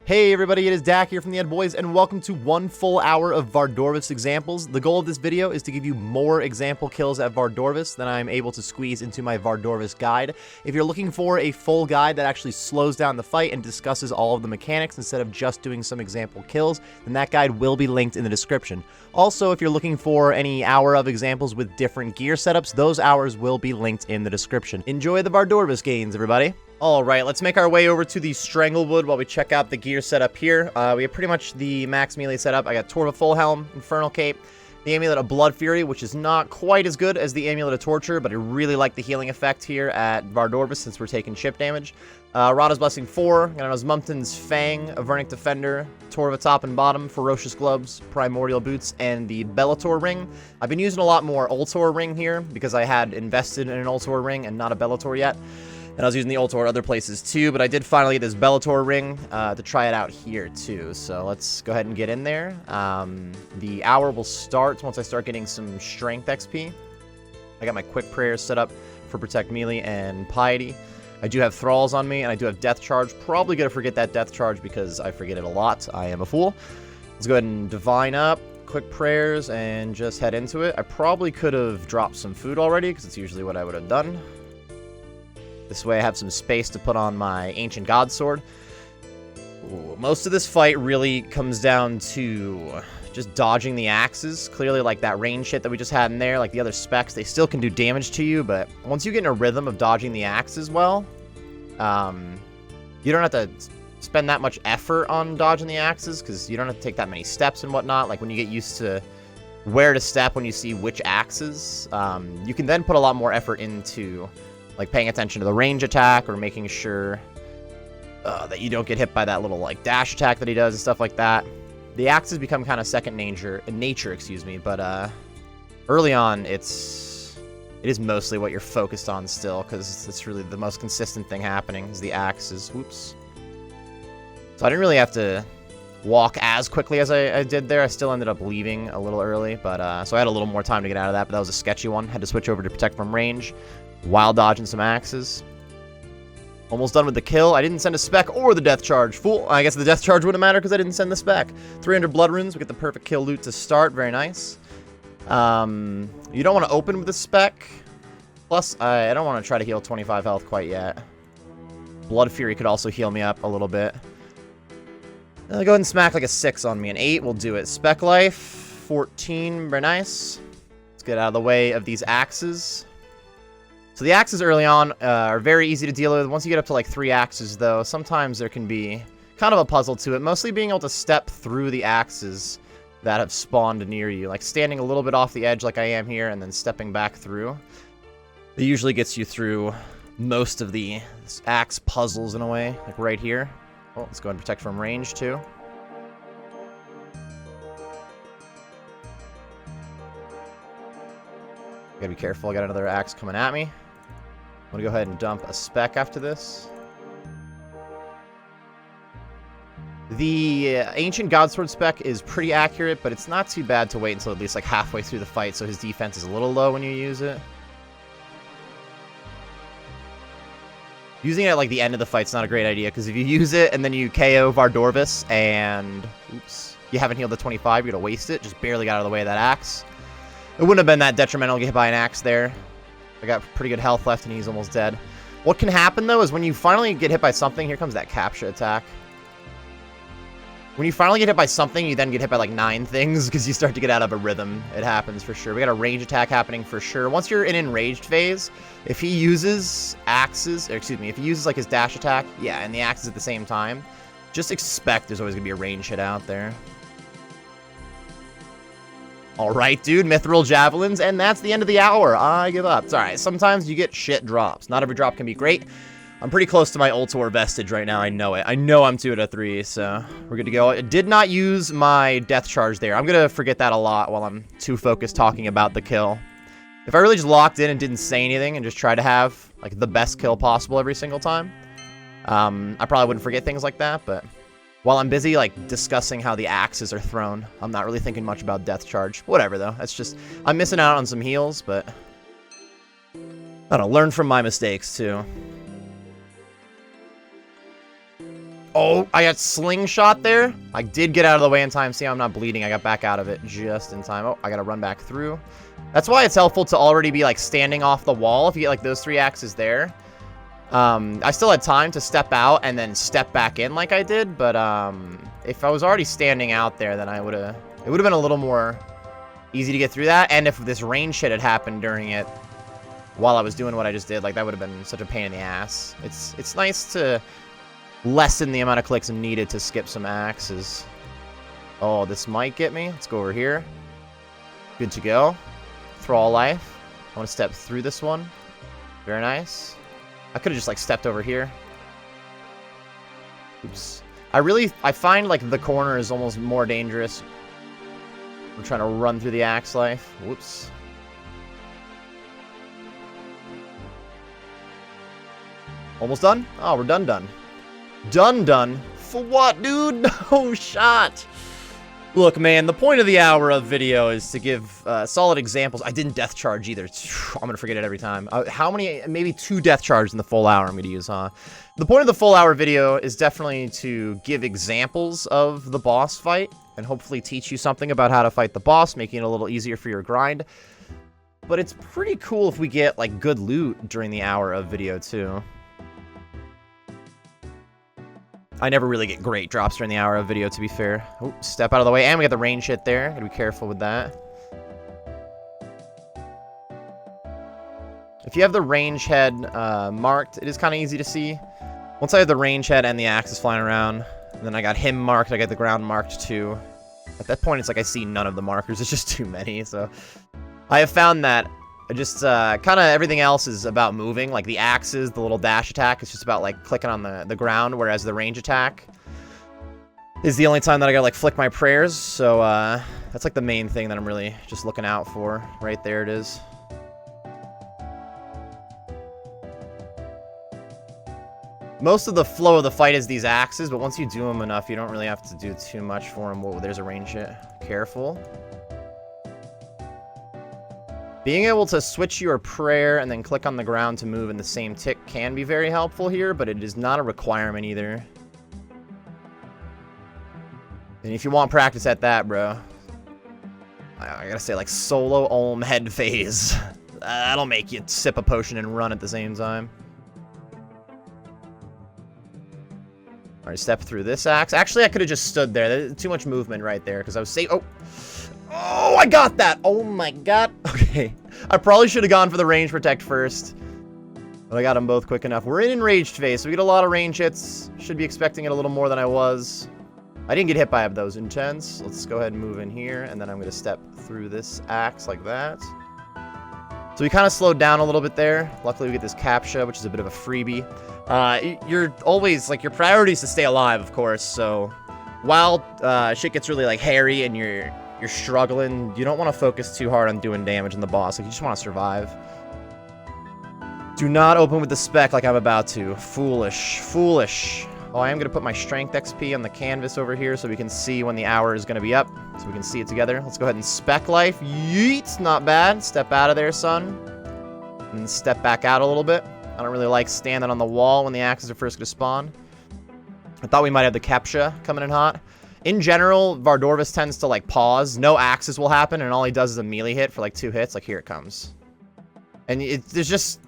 Hey everybody, it is Dak here from the Ed Boys, and welcome to one full hour of Vardorvis examples. The goal of this video is to give you more example kills at Vardorvis than I'm able to squeeze into my Vardorvis guide. If you're looking for a full guide that actually slows down the fight and discusses all of the mechanics instead of just doing some example kills, then that guide will be linked in the description. Also, if you're looking for any hour of examples with different gear setups, those hours will be linked in the description. Enjoy the Vardorvis gains, everybody. Alright, let's make our way over to the Stranglewood while we check out the gear setup here. We have pretty much the max melee setup. I got Torva Full Helm, Infernal Cape, the Amulet of Blood Fury, which is not quite as good as the Amulet of Torture, but I really like the healing effect here at Vardorvis since we're taking chip damage. Rada's Blessing 4, got an Osmumten's Fang, Avernic Defender, Torva Top and Bottom, Ferocious Gloves, Primordial Boots, and the Bellator Ring. I've been using a lot more Ultor Ring here because I had invested in an Ultor Ring and not a Bellator yet. And I was using the Ultor other places too, but I did finally get this Bellator ring to try it out here too. So let's go ahead and get in there. The hour will start once I start getting some strength XP. I got my quick prayers set up for Protect Melee and Piety. I do have Thralls on me, and I do have Death Charge. Probably going to forget that Death Charge because I forget it a lot. I am a fool. Let's go ahead and Divine up, quick prayers, and just head into it. I probably could have dropped some food already because it's usually what I would have done. This way I have some space to put on my Ancient God Sword. Ooh, most of this fight really comes down to just dodging the axes. Clearly, like that range hit that we just had in there, like the other specs, they still can do damage to you, but once you get in a rhythm of dodging the axes well, you don't have to spend that much effort on dodging the axes, because you don't have to take that many steps and whatnot. Like when you get used to where to step when you see which axes, you can then put a lot more effort into like paying attention to the range attack or making sure that you don't get hit by that little like dash attack that he does and stuff like that. The axes become kind of second nature, but early on it is mostly what you're focused on still, because it's really the most consistent thing happening is the axes. Whoops. So I didn't really have to walk as quickly as I did there. I still ended up leaving a little early, but so I had a little more time to get out of that, but that was a sketchy one. Had to switch over to Protect from Range while dodging some axes. Almost done with the kill. I didn't send a spec or the Death Charge. Fool. I guess the Death Charge wouldn't matter because I didn't send the spec. 300 Blood Runes. We get the perfect kill loot to start. Very nice. You don't want to open with the spec. Plus, I don't want to try to heal 25 health quite yet. Blood Fury could also heal me up a little bit. Go ahead and smack like a 6 on me. An 8 will do it. Spec life. 14. Very nice. Let's get out of the way of these axes. So the axes early on are very easy to deal with. Once you get up to like 3 axes, though, sometimes there can be kind of a puzzle to it. Mostly being able to step through the axes that have spawned near you. Like standing a little bit off the edge like I am here and then stepping back through. It usually gets you through most of the axe puzzles in a way. Like right here. Oh, let's go ahead and Protect from Range too. Gotta be careful. I got another axe coming at me. I'm gonna go ahead and dump a spec after this. The Ancient Godsword spec is pretty accurate, but it's not too bad to wait until at least like halfway through the fight, so his defense is a little low when you use it. Using it at like the end of the fight's not a great idea, because if you use it and then you KO Vardorvis and oops, you haven't healed the 25, you're gonna waste it. Just barely got out of the way of that axe. It wouldn't have been that detrimental to get hit by an axe there. I got pretty good health left and he's almost dead. What can happen though is when you finally get hit by something, here comes that capture attack. When you finally get hit by something, you then get hit by like 9 things because you start to get out of a rhythm. It happens for sure. We got a range attack happening for sure. Once you're in enraged phase, if he uses axes, or excuse me, if he uses like his dash attack, yeah, and the axes at the same time, just expect there's always gonna be a range hit out there. Alright, dude, Mithril Javelins, and that's the end of the hour. I give up. It's alright, sometimes you get shit drops. Not every drop can be great. I'm pretty close to my Ultor Vestige right now, I know it. I know I'm 2 out of 3, so we're good to go. I did not use my Death Charge there. I'm gonna forget that a lot while I'm too focused talking about the kill. If I really just locked in and didn't say anything and just try to have, like, the best kill possible every single time, I probably wouldn't forget things like that, but while I'm busy, like, discussing how the axes are thrown, I'm not really thinking much about Death Charge. Whatever, though. That's just... I'm missing out on some heals, but... I don't know, learn from my mistakes, too. Oh, I got slingshot there. I did get out of the way in time. See how I'm not bleeding? I got back out of it just in time. Oh, I gotta run back through. That's why it's helpful to already be, like, standing off the wall. If you get, like, those 3 axes there. I still had time to step out and then step back in like I did. But, if I was already standing out there, then it would have been a little more easy to get through that. And if this range shit had happened during it while I was doing what I just did, like, that would have been such a pain in the ass. It's nice to lessen the amount of clicks needed to skip some axes. Oh, this might get me. Let's go over here. Good to go. Thrall life. I want to step through this one. Very nice. I could have just, like, stepped over here. Oops. I find, like, the corner is almost more dangerous. I'm trying to run through the axe life. Whoops. Almost done? Oh, we're done. Done. For what, dude? No shot. Look, man, the point of the hour of video is to give solid examples. I didn't death charge either. I'm going to forget it every time. How many? Maybe 2 death charges in the full hour I'm going to use, huh? The point of the full hour video is definitely to give examples of the boss fight and hopefully teach you something about how to fight the boss, making it a little easier for your grind. But it's pretty cool if we get, like, good loot during the hour of video, too. I never really get great drops during the hour of video, to be fair. Oh, step out of the way. And we got the range hit there. Gotta be careful with that. If you have the range head marked, it is kind of easy to see. Once I have the range head and the axes flying around, and then I got him marked, I got the ground marked too. At that point, it's like I see none of the markers. It's just too many, so... I have found that just kind of everything else is about moving. Like the axes, the little dash attack, it's just about like clicking on the ground, whereas the range attack is the only time that I gotta like flick my prayers. So that's like the main thing that I'm really just looking out for. Right there it is. Most of the flow of the fight is these axes, but once you do them enough, you don't really have to do too much for them. Whoa, there's a range hit. Careful. Being able to switch your prayer and then click on the ground to move in the same tick can be very helpful here, but it is not a requirement either. And if you want practice at that, bro, I gotta say, like, solo Olm head phase. That'll make you sip a potion and run at the same time. Alright, step through this axe. Actually, I could have just stood there. There's too much movement right there, because I was safe. Oh, I got that! Oh my god. Okay. I probably should have gone for the range protect first. But I got them both quick enough. We're in enraged phase, so we get a lot of range hits. Should be expecting it a little more than I was. I didn't get hit by those intense. Let's go ahead and move in here, and then I'm going to step through this axe like that. So we kind of slowed down a little bit there. Luckily, we get this captcha, which is a bit of a freebie. You're always, like, your priority is to stay alive, of course, so while shit gets really, like, hairy and you're struggling, you don't want to focus too hard on doing damage in the boss. Like, you just want to survive. Do not open with the spec like I'm about to. Foolish. Foolish. Oh, I am going to put my strength XP on the canvas over here so we can see when the hour is going to be up. So we can see it together. Let's go ahead and spec life. Yeet. Not bad. Step out of there, son. And then step back out a little bit. I don't really like standing on the wall when the axes are first going to spawn. I thought we might have the captcha coming in hot. In general, Vardorvis tends to, like, pause. No axes will happen, and all he does is a melee hit for, like, 2 hits. Like, here it comes. And there's just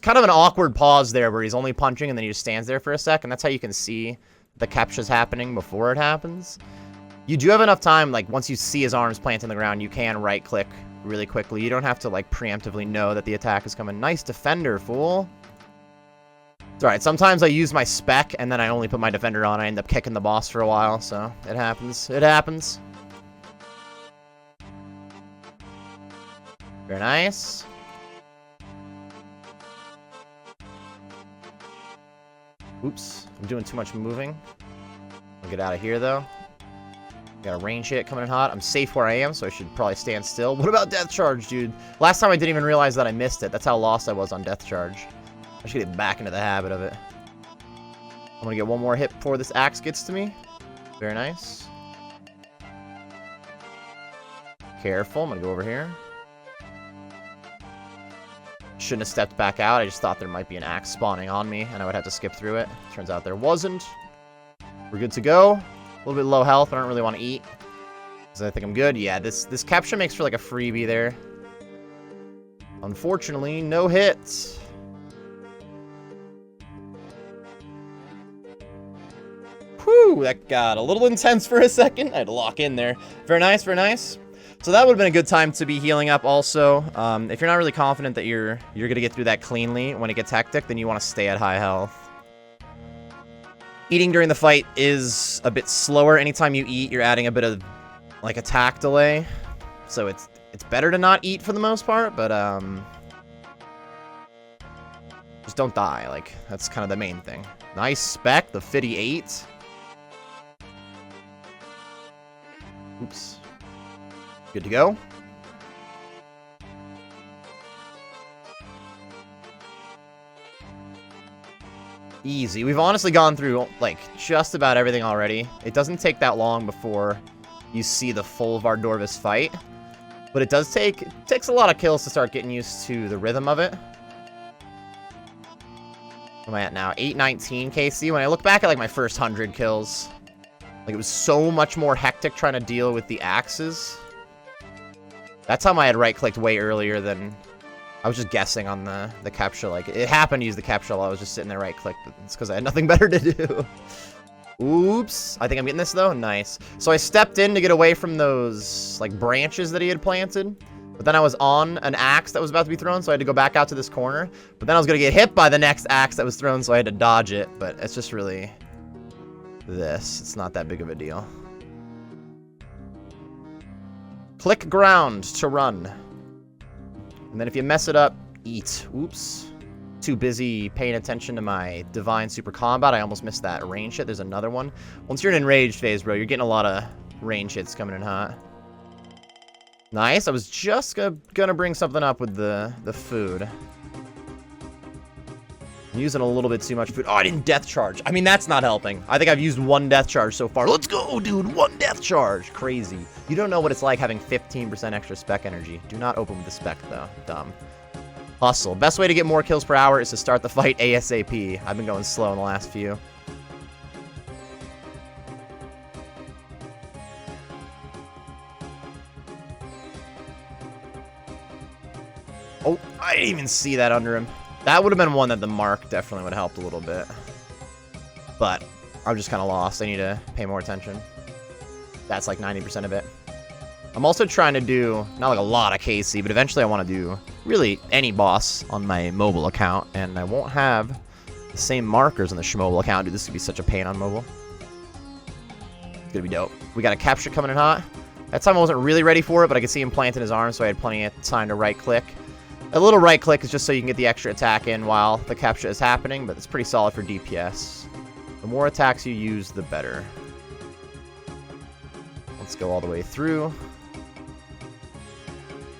kind of an awkward pause there where he's only punching, and then he just stands there for a sec, and that's how you can see the captcha's happening before it happens. You do have enough time, like, once you see his arms plant in the ground, you can right-click really quickly. You don't have to, like, preemptively know that the attack is coming. Nice defender, fool. It's alright, sometimes I use my spec, and then I only put my defender on. I end up kicking the boss for a while, so it happens. It happens. Very nice. Oops, I'm doing too much moving. I'll get out of here, though. Got a range hit coming in hot. I'm safe where I am, so I should probably stand still. What about death charge, dude? Last time I didn't even realize that I missed it. That's how lost I was on death charge. I should get back into the habit of it. I'm gonna get one more hit before this axe gets to me. Very nice. Careful, I'm gonna go over here. Shouldn't have stepped back out. I just thought there might be an axe spawning on me, and I would have to skip through it. Turns out there wasn't. We're good to go. A little bit low health, but I don't really want to eat. So I think I'm good. Yeah, this capture makes for like a freebie there. Unfortunately, no hits. Whew, that got a little intense for a second. I had to lock in there. Very nice, very nice. So that would have been a good time to be healing up also. If you're not really confident that you're going to get through that cleanly when it gets hectic, then you want to stay at high health. Eating during the fight is a bit slower. Anytime you eat, you're adding a bit of like attack delay. So it's better to not eat for the most part, but just don't die. Like, that's kind of the main thing. Nice spec, the 58. Oops. Good to go. Easy. We've honestly gone through, like, just about everything already. It doesn't take that long before you see the full Vardorvis fight. But it takes a lot of kills to start getting used to the rhythm of it. Where am I at now? 819 KC. When I look back at, like, my first 100 kills, like, it was so much more hectic trying to deal with the axes. That time I had right-clicked way earlier than... I was just guessing on the capture. Like, it happened to use the capture while I was just sitting there right-clicked, but it's because I had nothing better to do. Oops. I think I'm getting this, though. Nice. So I stepped in to get away from those, like, branches that he had planted. But then I was on an axe that was about to be thrown, so I had to go back out to this corner. But then I was going to get hit by the next axe that was thrown, so I had to dodge it. But it's just really this. It's not that big of a deal. Click ground to run. And then if you mess it up, eat. Oops. Too busy paying attention to my Divine Super Combat. I almost missed that range hit. There's another one. Once you're in enraged phase, bro, you're getting a lot of range hits coming in hot. Nice. I was just gonna bring something up with the food. I'm using a little bit too much food. Oh, I didn't death charge. I mean, that's not helping. I think I've used one death charge so far. Let's go, dude. One death charge. Crazy. You don't know what it's like having 15% extra spec energy. Do not open with the spec, though. Dumb. Hustle. Best way to get more kills per hour is to start the fight ASAP. I've been going slow in the last few. Oh, I didn't even see that under him. That would have been one that the mark definitely would have helped a little bit. But I'm just kind of lost. I need to pay more attention. That's like 90% of it. I'm also trying to do, not like a lot of KC, but eventually I want to do really any boss on my mobile account. And I won't have the same markers on the mobile account. Dude, this could be such a pain on mobile. It's going to be dope. We got a capture coming in hot. That time I wasn't really ready for it, but I could see him planting his arm, so I had plenty of time to right-click. A little right-click is just so you can get the extra attack in while the capture is happening, but it's pretty solid for DPS. The more attacks you use, the better. Let's go all the way through.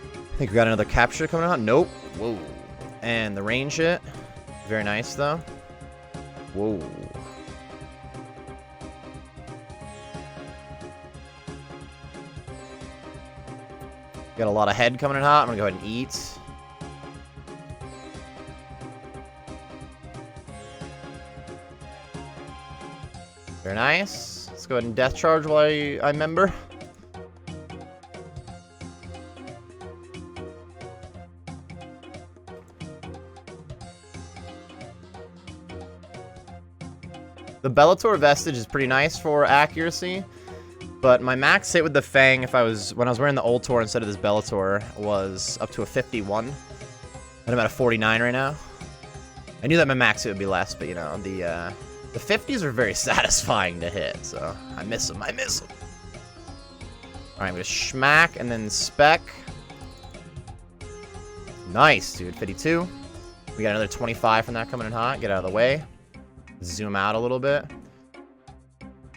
I think we got another capture coming out. Nope. Whoa. And the range hit. Very nice, though. Whoa. Got a lot of head coming in hot. I'm going to go ahead and eat. Very nice. Let's go ahead and death charge while I remember. The Bellator Vestige is pretty nice for accuracy, but my max hit with the Fang when I was wearing the Old Tour instead of this Bellator was up to a 51. And I'm at a 49 right now. I knew that my max hit would be less, but you know, the 50s are very satisfying to hit, so I miss them. I miss them. All right, I'm gonna schmack and then spec. Nice, dude. 52. We got another 25 from that coming in hot. Get out of the way. Zoom out a little bit.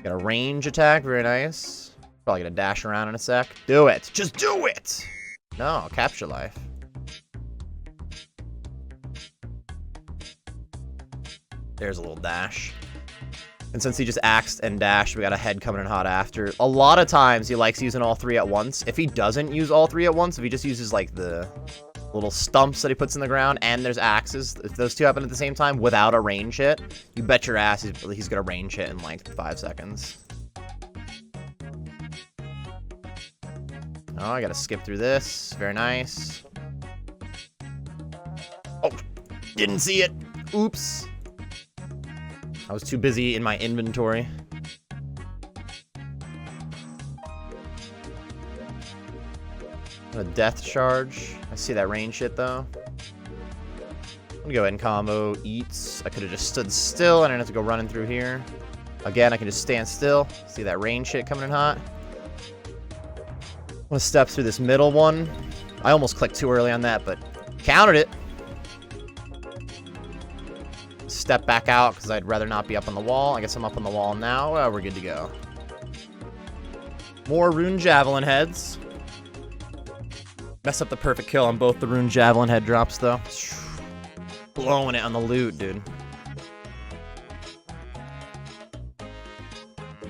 Got a range attack. Very nice. Probably gonna dash around in a sec. Do it. Just do it. No, capture life. There's a little dash. And since he just axed and dashed, we got a head coming in hot after. A lot of times he likes using all three at once. If he doesn't use all three at once, if he just uses like the little stumps that he puts in the ground, and there's axes. If those two happen at the same time without a range hit, you bet your ass he's gonna range hit in like 5 seconds. Oh, I gotta skip through this. Very nice. Oh, didn't see it. Oops. I was too busy in my inventory. A death charge. I see that range hit though. I'm gonna go ahead and combo eats. I could have just stood still. I didn't have to go running through here. Again, I can just stand still. See that range hit coming in hot. I'm gonna step through this middle one. I almost clicked too early on that, but countered it. Step back out because I'd rather not be up on the wall. I guess I'm up on the wall now. Well, we're good to go. More rune javelin heads. Mess up the perfect kill on both the rune javelin head drops, though. Blowing it on the loot, dude.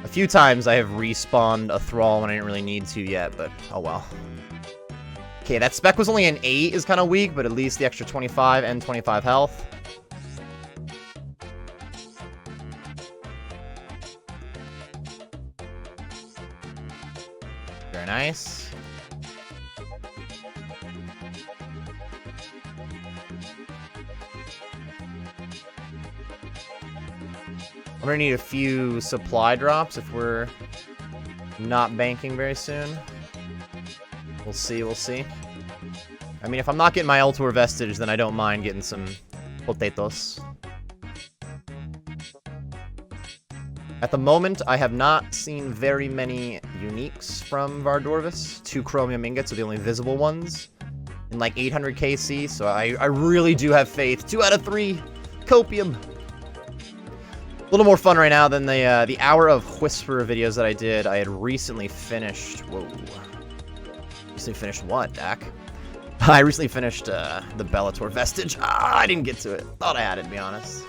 A few times I have respawned a thrall when I didn't really need to yet, but oh well. Okay, that spec was only an 8 is kind of weak, but at least the extra 25 and 25 health. Very nice. I'm gonna need a few supply drops if we're not banking very soon. We'll see, we'll see. I mean, if I'm not getting my Ultor Vestige, then I don't mind getting some potatoes. At the moment, I have not seen very many uniques from Vardorvis. 2 chromium ingots are the only visible ones in like 800 KC, so I really do have faith. 2 out of 3 copium. A little more fun right now than the Hour of Whisper videos that I did. I had recently finished... Whoa. Recently finished what, Dak? I recently finished the Bellator Vestige. Ah, I didn't get to it. Thought I had it, to be honest.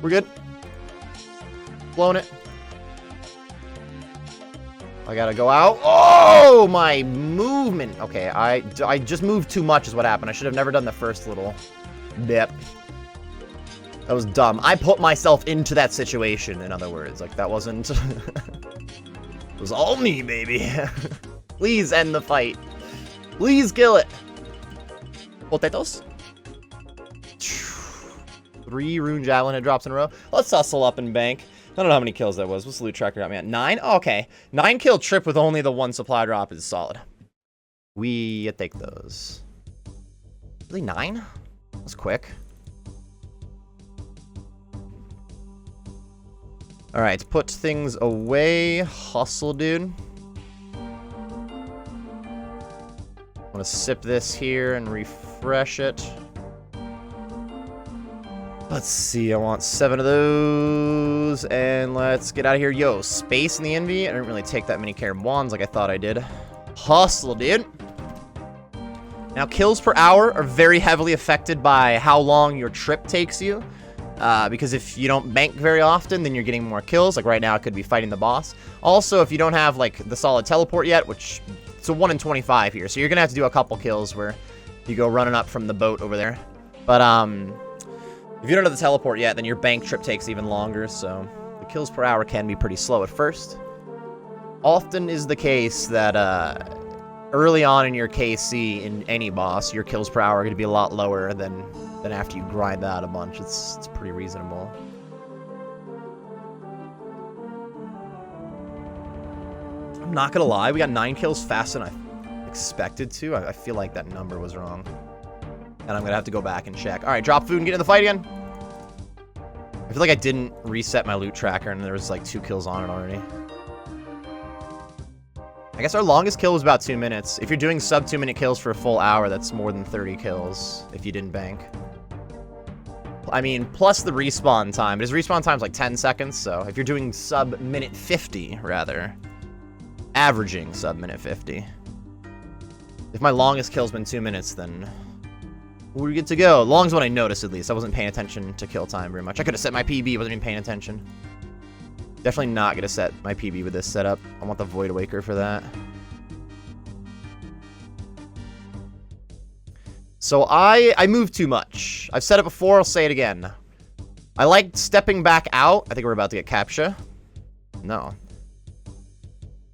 We're good. Blown it. I gotta go out. Oh, my movement. Okay, I just moved too much is what happened. I should have never done the first little dip. That was dumb. I put myself into that situation, in other words. Like, that wasn't... It was all me, baby. Please end the fight. Please kill it. Potatoes. 3 rune javelin head drops in a row. Let's hustle up and bank. I don't know how many kills that was. What's the loot tracker got me at? 9? Oh, okay. 9 kill trip with only the 1 supply drop is solid. We take those. Really 9? That was quick. Alright, put things away. Hustle, dude. I'm gonna sip this here and refresh it. Let's see, I want 7 of those, and let's get out of here. Yo, space in the envy. I didn't really take that many Karim wands like I thought I did. Hustle, dude. Now, kills per hour are very heavily affected by how long your trip takes you. Because if you don't bank very often, then you're getting more kills. Like right now, it could be fighting the boss. Also, if you don't have like the solid teleport yet, which it's a 1 in 25 here, so you're gonna have to do a couple kills where you go running up from the boat over there. But if you don't have the teleport yet, then your bank trip takes even longer. So the kills per hour can be pretty slow at first. Often is the case that early on in your KC in any boss, your kills per hour are going to be a lot lower than after you grind that a bunch. It's pretty reasonable. I'm not gonna lie, we got 9 kills faster than I expected to. I feel like that number was wrong. And I'm gonna have to go back and check. Alright, drop food and get in the fight again. I feel like I didn't reset my loot tracker and there was like 2 kills on it already. I guess our longest kill was about 2 minutes. If you're doing sub 2 minute kills for a full hour, that's more than 30 kills if you didn't bank. I mean, plus the respawn time. But his respawn time's like 10 seconds, so if you're doing sub minute 50, rather, averaging sub minute 50. If my longest kill's been 2 minutes, then we're good to go. Long as what I noticed, at least. I wasn't paying attention to kill time very much. I could have set my PB, wasn't even paying attention. Definitely not going to set my PB with this setup. I want the Void Waker for that. So I move too much. I've said it before, I'll say it again. I like stepping back out. I think we're about to get capture. No.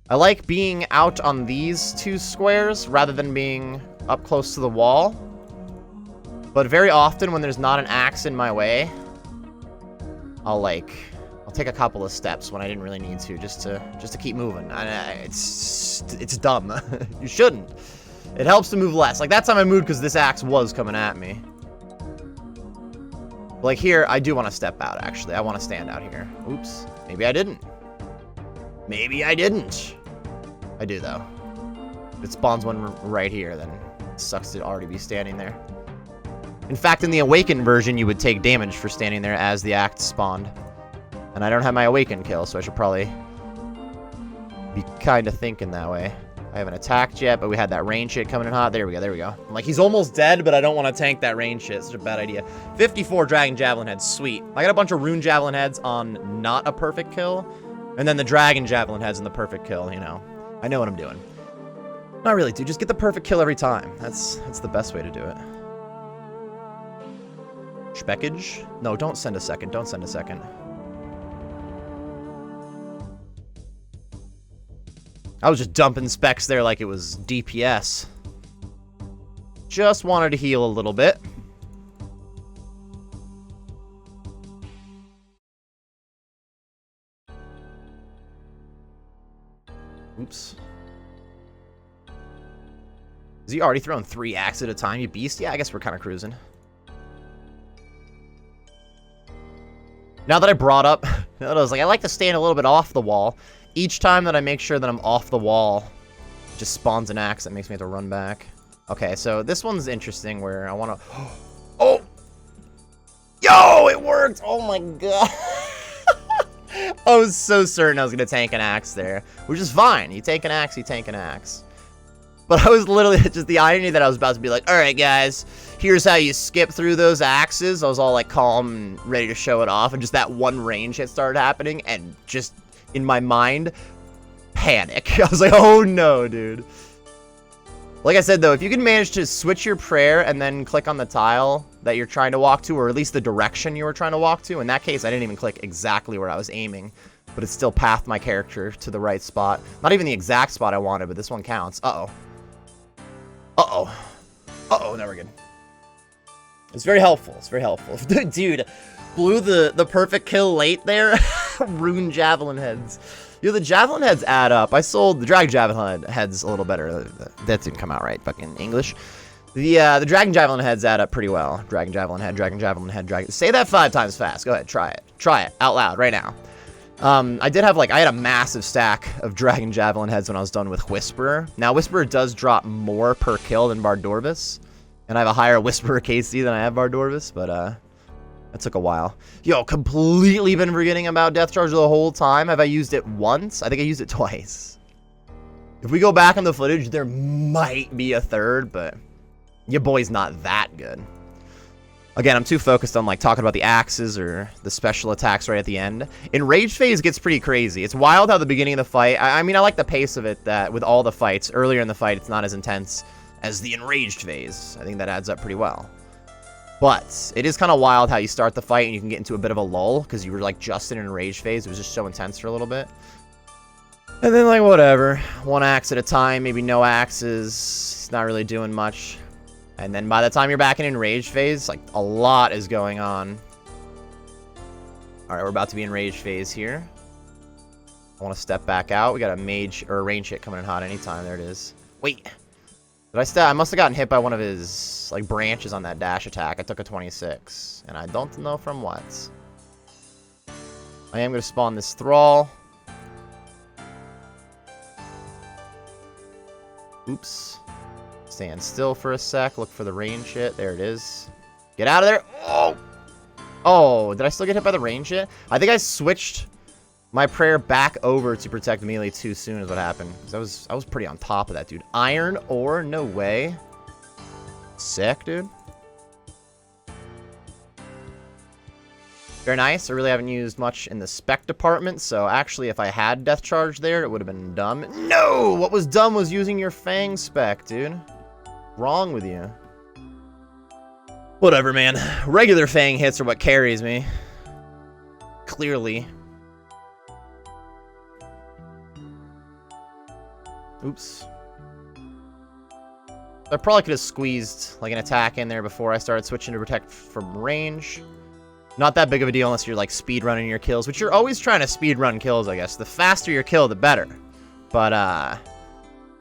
I like being out on these 2 squares rather than being up close to the wall. But very often when there's not an axe in my way, I'll take a couple of steps when I didn't really need to, just to keep moving. It's dumb. You shouldn't. It helps to move less. Like that time I moved because this axe was coming at me. Like here, I do want to step out, actually. I want to stand out here. Oops. Maybe I didn't. Maybe I didn't. I do, though. If it spawns one right here, then it sucks to already be standing there. In fact, in the Awakened version, you would take damage for standing there as the axe spawned. And I don't have my Awakened kill, so I should probably be kind of thinking that way. I haven't attacked yet, but we had that range hit coming in hot. There we go, there we go. I'm like, he's almost dead, but I don't want to tank that range hit. Such a bad idea. 54 Dragon Javelin heads, sweet. I got a bunch of Rune Javelin heads on not a perfect kill, and then the Dragon Javelin heads in the perfect kill, you know. I know what I'm doing. Not really, dude. Just get the perfect kill every time. That's the best way to do it. Speckage? No, don't send a second. Don't send a second. I was just dumping specs there like it was DPS. Just wanted to heal a little bit. Oops. Is he already throwing 3 axes at a time, you beast? Yeah, I guess we're kind of cruising. Now that I brought up, I was like, I like to stand a little bit off the wall. Each time that I make sure that I'm off the wall, just spawns an axe that makes me have to run back. Okay, so this one's interesting where I want to... Oh! Yo, it worked! Oh my god. I was so certain I was going to tank an axe there, which is fine. You take an axe, you tank an axe. But I was literally just the irony that I was about to be like, all right, guys, here's how you skip through those axes. I was all like calm and ready to show it off, and just that one range hit started happening, and just in my mind, panic. I was like, oh no, dude. Like I said, though, if you can manage to switch your prayer and then click on the tile that you're trying to walk to, or at least the direction you were trying to walk to, in that case, I didn't even click exactly where I was aiming, but it still pathed my character to the right spot. Not even the exact spot I wanted, but this one counts. Uh-oh. Uh-oh. Uh-oh, now we're good. It's very helpful. It's very helpful. Dude, blew the perfect kill late there. Rune Javelin heads. Yo, the Javelin heads add up. I sold the Dragon Javelin heads a little better. That didn't come out right, fucking English. The Dragon Javelin heads add up pretty well. Dragon Javelin head, Dragon Javelin head, Dragon... Say that 5 times fast. Go ahead, try it. Try it out loud right now. I did have, like, I had a massive stack of Dragon Javelin heads when I was done with Whisperer. Now, Whisperer does drop more per kill than Vardorvis, and I have a higher Whisperer KC than I have Vardorvis, but, that took a while. Yo, completely been forgetting about Death Charge the whole time. Have I used it once? I think I used it twice. If we go back on the footage, there might be a third, but your boy's not that good. Again, I'm too focused on, like, talking about the axes or the special attacks right at the end. Enraged phase gets pretty crazy. It's wild how the beginning of the fight... I mean, I like the pace of it, that with all the fights. Earlier in the fight, it's not as intense as the enraged phase. I think that adds up pretty well. But it is kind of wild how you start the fight and you can get into a bit of a lull because you were, like, just in an enraged phase. It was just so intense for a little bit. And then, like, whatever. One axe at a time, maybe no axes. It's not really doing much. And then by the time you're back in enraged phase, like, a lot is going on. Alright, we're about to be in enraged phase here. I want to step back out. We got a mage, or a range hit coming in hot anytime. There it is. Wait. Did I must have gotten hit by one of his, like, branches on that dash attack. I took a 26. And I don't know from what. I am going to spawn this Thrall. Oops. Stand still for a sec. Look for the range hit. There it is. Get out of there. Oh! Oh, did I still get hit by the range hit? I think I switched my prayer back over to protect melee too soon is what happened. 'Cause I was pretty on top of that, dude. Iron ore? No way. Sick, dude. Very nice. I really haven't used much in the spec department, so actually if I had Death Charge there, it would have been dumb. No! What was dumb was using your Fang spec, dude. Wrong with you. Whatever, man. Regular Fang hits are what carries me. Clearly. Oops. I probably could have squeezed like an attack in there before I started switching to protect from range. Not that big of a deal unless you're like speed running your kills, which you're always trying to speed run kills, I guess. The faster your kill, the better. But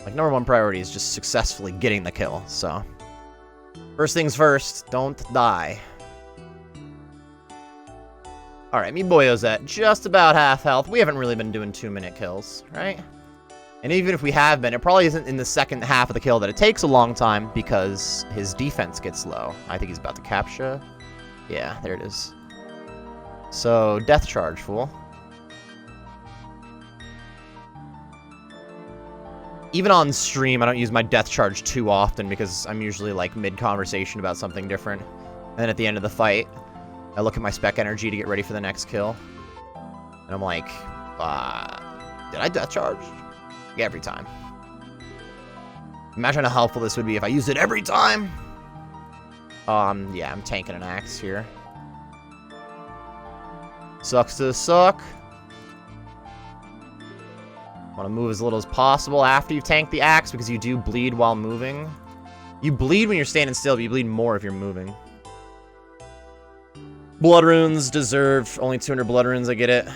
like number one priority is just successfully getting the kill. So first things first, don't die. All right, me boyo's at just about half health. We haven't really been doing 2-minute kills, right? And even if we have been, it probably isn't in the second half of the kill that it takes a long time because his defense gets low. I think he's about to capture. Yeah, there it is. So, death charge, fool. Even on stream, I don't use my death charge too often because I'm usually like mid-conversation about something different. And then at the end of the fight, I look at my spec energy to get ready for the next kill. And I'm like, did I death charge? Every time. Imagine how helpful this would be if I used it every time. Yeah, I'm tanking an axe here. Sucks to suck. Want to move as little as possible after you've tanked the axe because you do bleed while moving. You bleed when you're standing still, but you bleed more if you're moving. Blood runes deserve only 200 blood runes, I get it.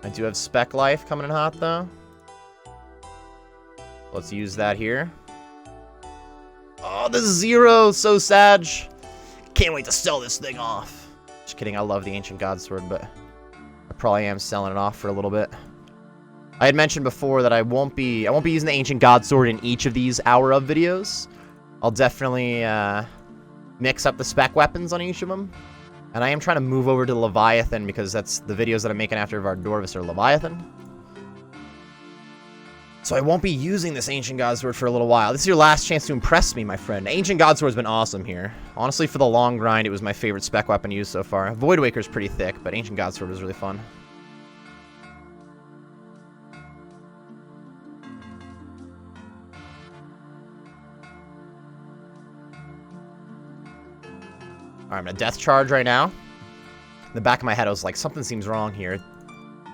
I do have spec life coming in hot, though. Let's use that here. Oh, the 0! So sad. Can't wait to sell this thing off. Just kidding, I love the Ancient God Sword, but I probably am selling it off for a little bit. I had mentioned before that I won't be using the Ancient God Sword in each of these Hour of videos. I'll definitely mix up the spec weapons on each of them. And I am trying to move over to Leviathan because that's the videos that I'm making after Vardorvis are Leviathan. So I won't be using this Ancient God Sword for a little while. This is your last chance to impress me, my friend. Ancient God Sword's been awesome here. Honestly, for the long grind, it was my favorite spec weapon used so far. Void Waker's pretty thick, but Ancient God Sword was really fun. Alright, I'm gonna death charge right now. In the back of my head, I was like, something seems wrong here.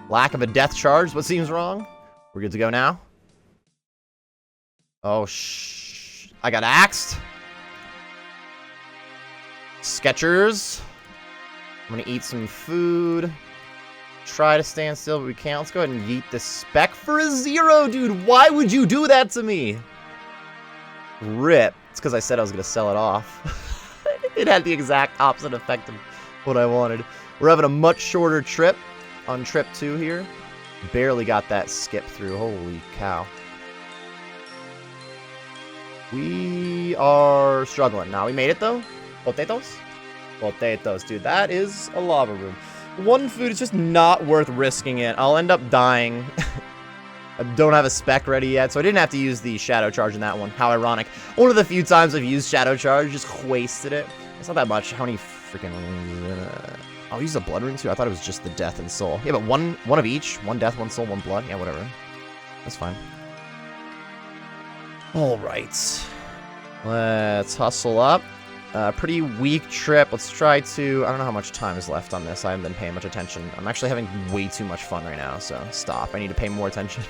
Lack of a death charge? What seems wrong? We're good to go now? Oh, I got axed. Sketchers. I'm gonna eat some food. Try to stand still, but we can't. Let's go ahead and yeet the spec for a 0, dude. Why would you do that to me? Rip. It's because I said I was gonna sell it off. It had the exact opposite effect of what I wanted. We're having a much shorter trip on trip 2 here. Barely got that skip through. Holy cow. We are struggling. Now, we made it, though. Potatoes? Potatoes, dude. That is a lava room. One food is just not worth risking it. I'll end up dying. I don't have a spec ready yet, so I didn't have to use the Shadow Charge in that one. How ironic. One of the few times I've used Shadow Charge, just wasted it. It's not that much. How many freaking runes? I'll use the Blood Rune too. I thought it was just the Death and Soul. Yeah, but one of each. One Death, one Soul, one Blood. Yeah, whatever. That's fine. Alright. Let's hustle up. Pretty weak trip. Let's try to... I don't know how much time is left on this. I haven't been paying much attention. I'm actually having way too much fun right now, so stop. I need to pay more attention.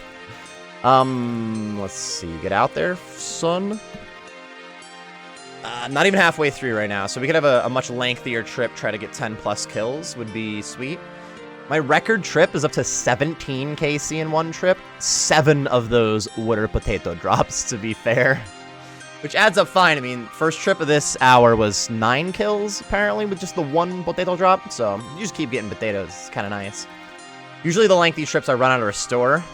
Let's see. Get out there, son. Not even halfway through right now, so we could have a much lengthier trip. Try to get 10 plus kills would be sweet. My record trip is up to 17 KC in one trip. 7 of those water potato drops, to be fair. Which adds up fine. I mean, first trip of this hour was 9 kills, apparently, with just the 1 potato drop. So, you just keep getting potatoes. It's kind of nice. Usually the lengthy trips I run out of restore.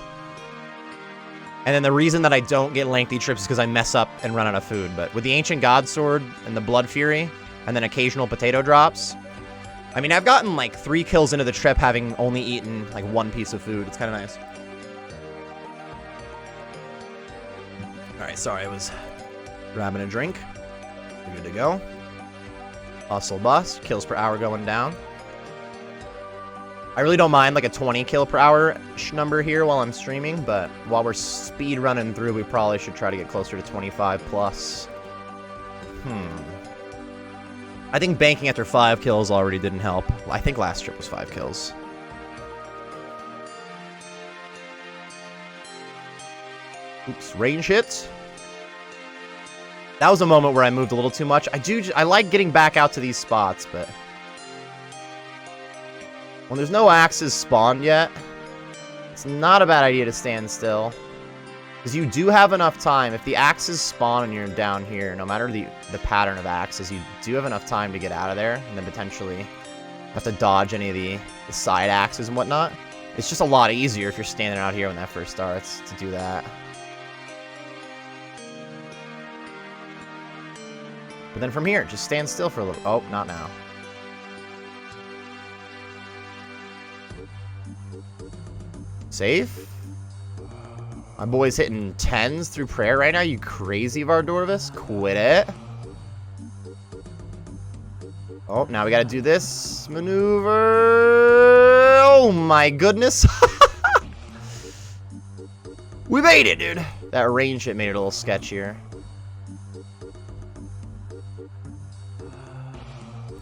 And then the reason that I don't get lengthy trips is because I mess up and run out of food. But with the Ancient God Sword and the Blood Fury, and then occasional potato drops, I mean, I've gotten like 3 kills into the trip having only eaten like 1 piece of food. It's kind of nice. Alright, sorry, I was grabbing a drink. We're good to go. Hustle bust. Kills per hour going down. I really don't mind like a 20 kill per hour number here while I'm streaming, but while we're speed running through, we probably should try to get closer to 25 plus. I think banking after 5 kills already didn't help. I think last trip was 5 kills. Oops, range hit. That was a moment where I moved a little too much. I like getting back out to these spots, but when there's no axes spawned yet, it's not a bad idea to stand still. Because you do have enough time. If the axes spawn and you're down here, no matter the pattern of axes, you do have enough time to get out of there and then potentially have to dodge any of the side axes and whatnot. It's just a lot easier if you're standing out here when that first starts to do that. But then from here, just stand still for a little. Oh, not now. Safe. My boy's hitting 10s through prayer right now. You crazy, Vardorvis? Quit it. Oh, now we gotta do this maneuver. Oh my goodness. We made it, dude. That range hit made it a little sketchier.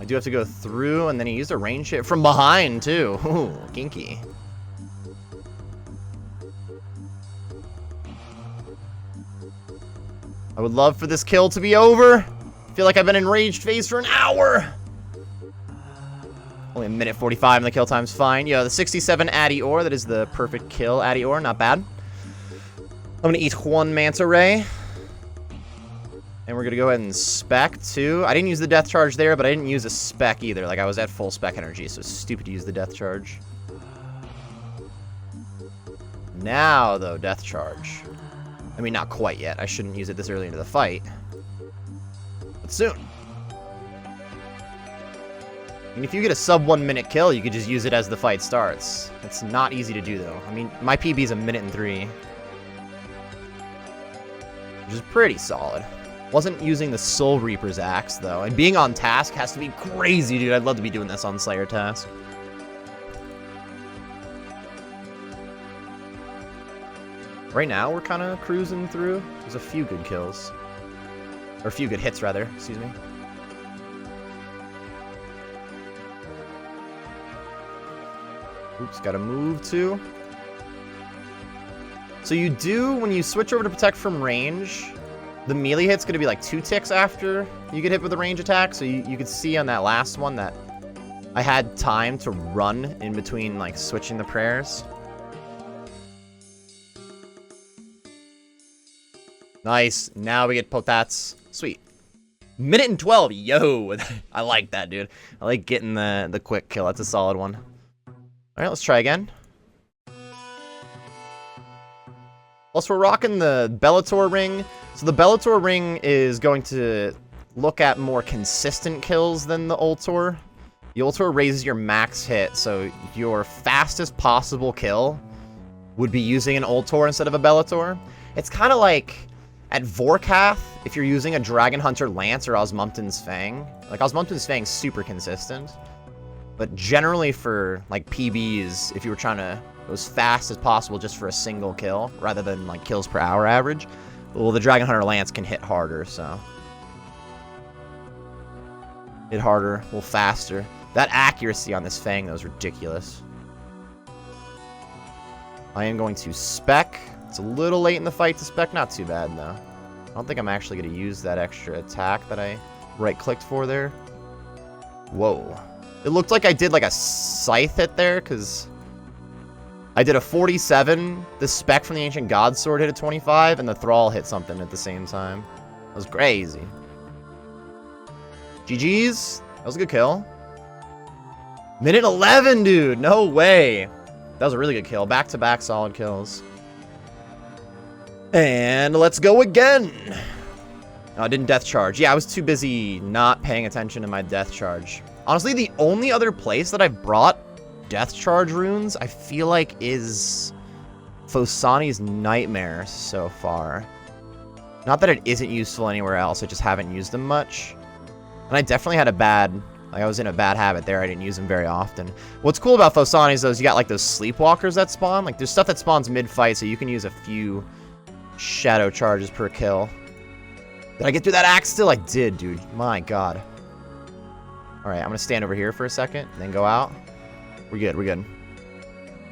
I do have to go through, and then he used a range hit from behind, too. Ooh, kinky. I would love for this kill to be over. I feel like I've been in raged phase for an hour. Only a minute 45 and the kill time's fine. Yo, the 67 Addy Ore, that is the perfect kill. Addy Ore, not bad. I'm gonna eat one Manta Ray. And we're gonna go ahead and spec too. I didn't use the death charge there, but I didn't use a spec either. Like, I was at full spec energy, so it's stupid to use the death charge. Now, though, death charge. I mean, not quite yet. I shouldn't use it this early into the fight. But soon. I mean, if you get a sub 1 minute kill, you could just use it as the fight starts. It's not easy to do, though. I mean, my PB is 1 minute and 3. Which is pretty solid. Wasn't using the Soulreaper's axe, though. And being on task has to be crazy, dude. I'd love to be doing this on Slayer task. Right now, we're kind of cruising through. There's a few good kills. Or a few good hits, rather. Excuse me. Oops, gotta move, too. So you do, when you switch over to Protect from range, the melee hit's going to be like 2 ticks after you get hit with a range attack. So you could see on that last one that I had time to run in between, like, switching the prayers. Nice. Now we get potats. Sweet. Minute and 12. Yo. I like that, dude. I like getting the quick kill. That's a solid one. All right, let's try again. Plus, we're rocking the Bellator ring. So the Bellator ring is going to look at more consistent kills than the Ultor. The Ultor raises your max hit, so your fastest possible kill would be using an Ultor instead of a Bellator. It's kind of like at Vorkath, if you're using a Dragon Hunter Lance or Osmumten's Fang. Like, Osmumten's Fang's super consistent. But generally for, like, PBs, if you were trying to go as fast as possible just for a single kill, rather than, like, kills per hour average, well, the Dragon Hunter Lance can hit harder, so. Hit harder, a little faster. That accuracy on this Fang, though, is ridiculous. I am going to spec. It's a little late in the fight to spec. Not too bad, though. I don't think I'm actually going to use that extra attack that I right-clicked for there. Whoa. It looked like I did, like, a scythe hit there, because I did a 47, the spec from the Ancient God Sword hit a 25, and the Thrall hit something at the same time. That was crazy. GG's. That was a good kill. Minute 11, dude. No way. That was a really good kill. Back-to-back solid kills. And let's go again. Oh, I didn't death charge. Yeah, I was too busy not paying attention to my death charge. Honestly, the only other place that I've brought death charge runes, I feel like, is Phosani's Nightmare so far. Not that it isn't useful anywhere else, I just haven't used them much. And I definitely had a bad Like, I was in a bad habit there. I didn't use them very often. What's cool about Thosanis, though, is you got, like, those sleepwalkers that spawn. Like, there's stuff that spawns mid-fight, so you can use a few shadow charges per kill. Did I get through that axe still? I did, dude. My god. Alright, I'm gonna stand over here for a second, and then go out. We're good, we're good.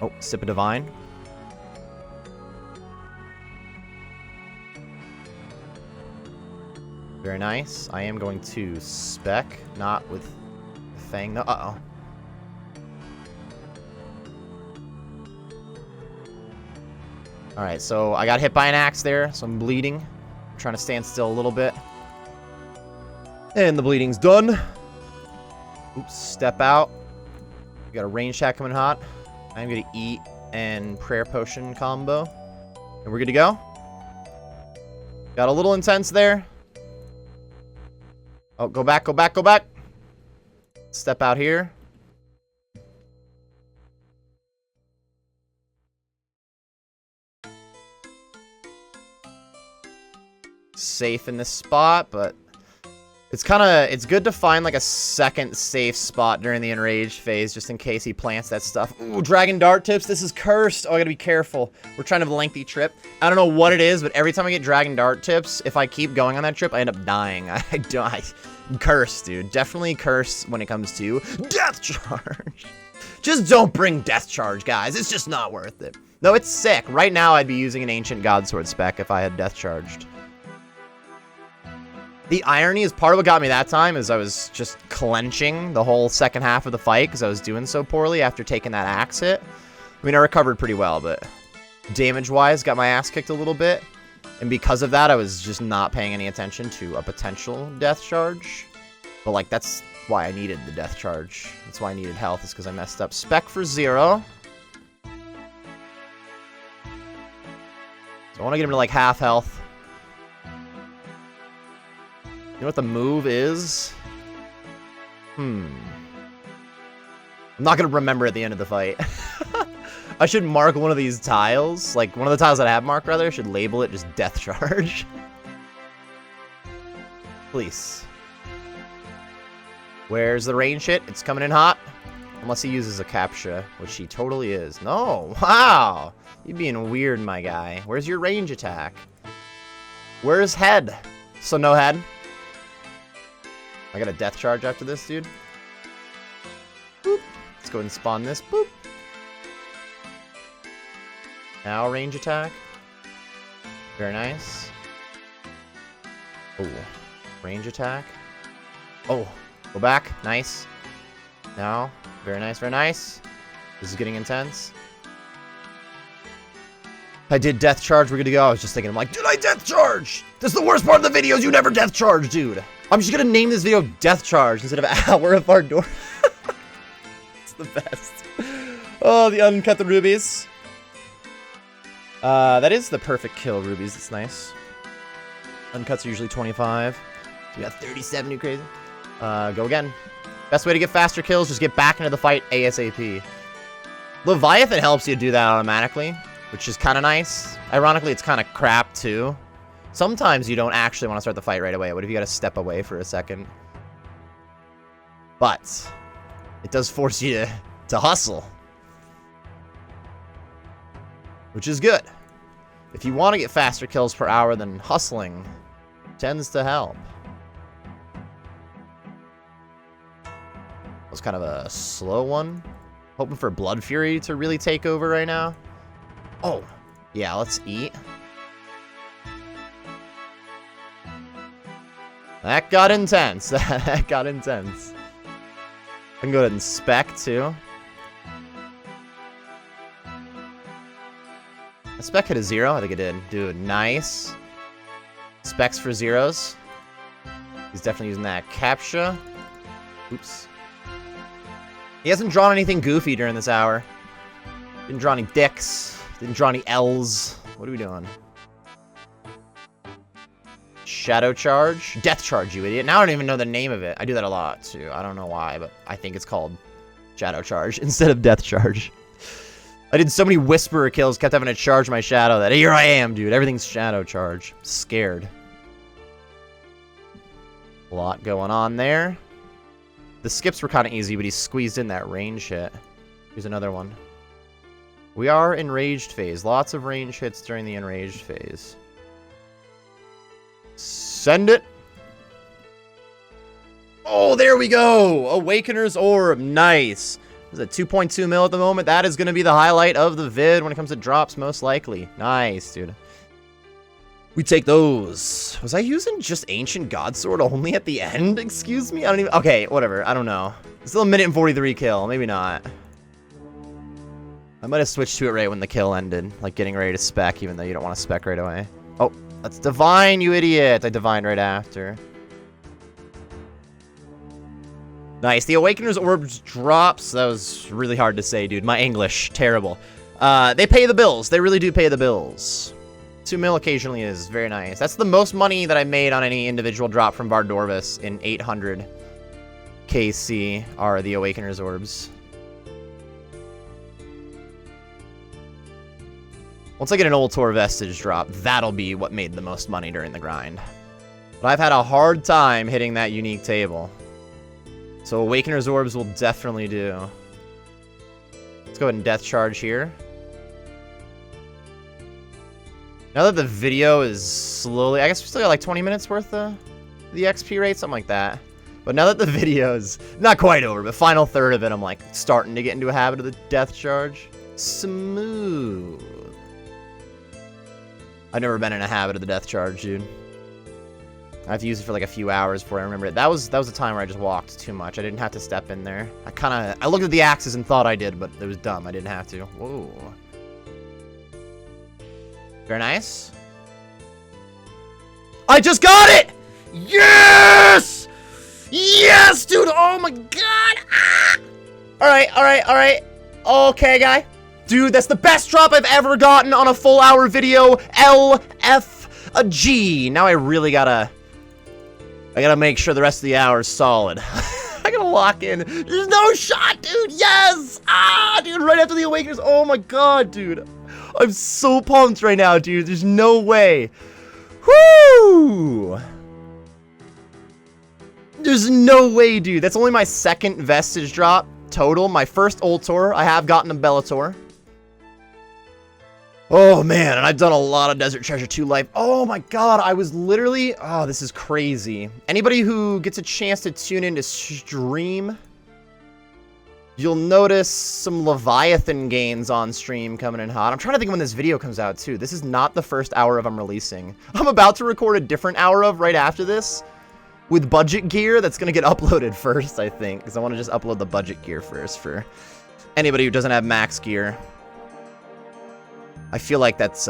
Oh, sip of divine. Very nice. I am going to spec, not with Fang. No, uh-oh. Alright, so I got hit by an axe there, so I'm bleeding. I'm trying to stand still a little bit. And the bleeding's done. Oops, step out. We got a range attack coming hot. I'm going to eat and prayer potion combo. And we're good to go. Got a little intense there. Oh, go back, go back, go back. Step out here. Safe in this spot, but it's good to find like a second safe spot during the enraged phase just in case he plants that stuff. Ooh, dragon dart tips. This is cursed. Oh, I gotta be careful. We're trying to have a lengthy trip. I don't know what it is, but every time I get dragon dart tips, if I keep going on that trip, I end up dying. I'm cursed, dude. Definitely cursed when it comes to death charge. Just don't bring death charge, guys. It's just not worth it. No, it's sick. Right now, I'd be using an ancient godsword spec if I had death charged. The irony is part of what got me that time is I was just clenching the whole second half of the fight because I was doing so poorly after taking that axe hit. I mean, I recovered pretty well, but damage-wise, got my ass kicked a little bit. And because of that, I was just not paying any attention to a potential death charge. But, like, that's why I needed the death charge. That's why I needed health, is because I messed up. Spec for 0. So I want to get him to, like, half health. You know what the move is? I'm not going to remember at the end of the fight. I should mark one of these tiles. Like, one of the tiles that I have marked, rather. I should label it just death charge. Please. Where's the range hit? It's coming in hot. Unless he uses a captcha, which he totally is. No! Wow! You're being weird, my guy. Where's your range attack? Where's head? So no head. I got a death charge after this, dude. Boop. Let's go ahead and spawn this. Boop. Now range attack. Very nice. Oh. Range attack. Oh. Go back. Nice. Now. Very nice, very nice. This is getting intense. I did death charge. We're good to go. I was just thinking, I'm like, did I death charge? This is the worst part of the videos. You never death charge, dude. I'm just gonna name this video Death Charge instead of Hour of Vardorvis. It's the best. Oh, the uncut the rubies. That is the perfect kill, rubies. It's nice. Uncuts are usually 25. We got 37, you crazy. Go again. Best way to get faster kills, just get back into the fight ASAP. Leviathan helps you do that automatically, which is kind of nice. Ironically, it's kind of crap, too. Sometimes you don't actually want to start the fight right away. What if you got to step away for a second? But it does force you to hustle, which is good. If you want to get faster kills per hour, then hustling tends to help. That was kind of a slow one. Hoping for Blood Fury to really take over right now. Oh, yeah, let's eat. That got intense. That got intense. I can go ahead and spec, too. A spec hit a 0? I think it did. Dude, nice. Specs for 0s. He's definitely using that captcha. Oops. He hasn't drawn anything goofy during this hour. Didn't draw any dicks. Didn't draw any L's. What are we doing? Shadow charge? Death charge, you idiot. Now I don't even know the name of it. I do that a lot, too. I don't know why, but I think it's called shadow charge instead of death charge. I did so many whisperer kills, kept having to charge my shadow that here I am, dude. Everything's shadow charge. Scared. A lot going on there. The skips were kind of easy, but he squeezed in that range hit. Here's another one. We are enraged phase. Lots of range hits during the enraged phase. Send it. Oh, there we go. Awakener's Orb. Nice. Is it 2.2 mil at the moment? That is going to be the highlight of the vid when it comes to drops, most likely. Nice, dude. We take those. Was I using just Ancient Godsword only at the end? Excuse me? I don't even... Okay, whatever. I don't know. Still a minute and 43 kill. Maybe not. I might have switched to it right when the kill ended. Like getting ready to spec, even though you don't want to spec right away. Oh, that's Divine, you idiot. I Divined right after. Nice. The Awakener's Orbs drops. That was really hard to say, dude. My English, terrible. They pay the bills. They really do pay the bills. 2 mil occasionally is very nice. That's the most money that I made on any individual drop from Vardorvis in 800 KC are the Awakener's Orbs. Once I get an Old Tour Vestige drop, that'll be what made the most money during the grind. But I've had a hard time hitting that unique table. So Awakener's Orbs will definitely do. Let's go ahead and Death Charge here. Now that the video is slowly... I guess we still got like 20 minutes worth of the XP rate, something like that. But now that the video's not quite over, but final third of it, I'm like starting to get into a habit of the Death Charge. Smooth. I've never been in a habit of the Death Charge, dude. I have to use it for like a few hours before I remember it. That was a time where I just walked too much. I didn't have to step in there. I looked at the axes and thought I did, but it was dumb. I didn't have to. Whoa. Very nice. I just got it! Yes! Yes, dude! Oh my god! Ah! Alright. Okay, guy. Dude, that's the best drop I've ever gotten on a full hour video. LFG. Now I really gotta make sure the rest of the hour is solid. I gotta lock in. There's no shot, dude. Yes! Ah, dude, right after the Awakeners. Oh my god, dude. I'm so pumped right now, dude. There's no way. Whoo! There's no way, dude. That's only my second Vestige drop total. My first Old Tour. I have gotten a Bellator. Oh, man. And I've done a lot of Desert Treasure 2 life. Oh, my God. I was literally... Oh, this is crazy. Anybody who gets a chance to tune into stream... You'll notice some Leviathan gains on stream coming in hot. I'm trying to think when this video comes out, too. This is not the first hour of I'm releasing. I'm about to record a different hour of right after this with budget gear that's going to get uploaded first, I think. Because I want to just upload the budget gear first for anybody who doesn't have max gear. I feel like that's...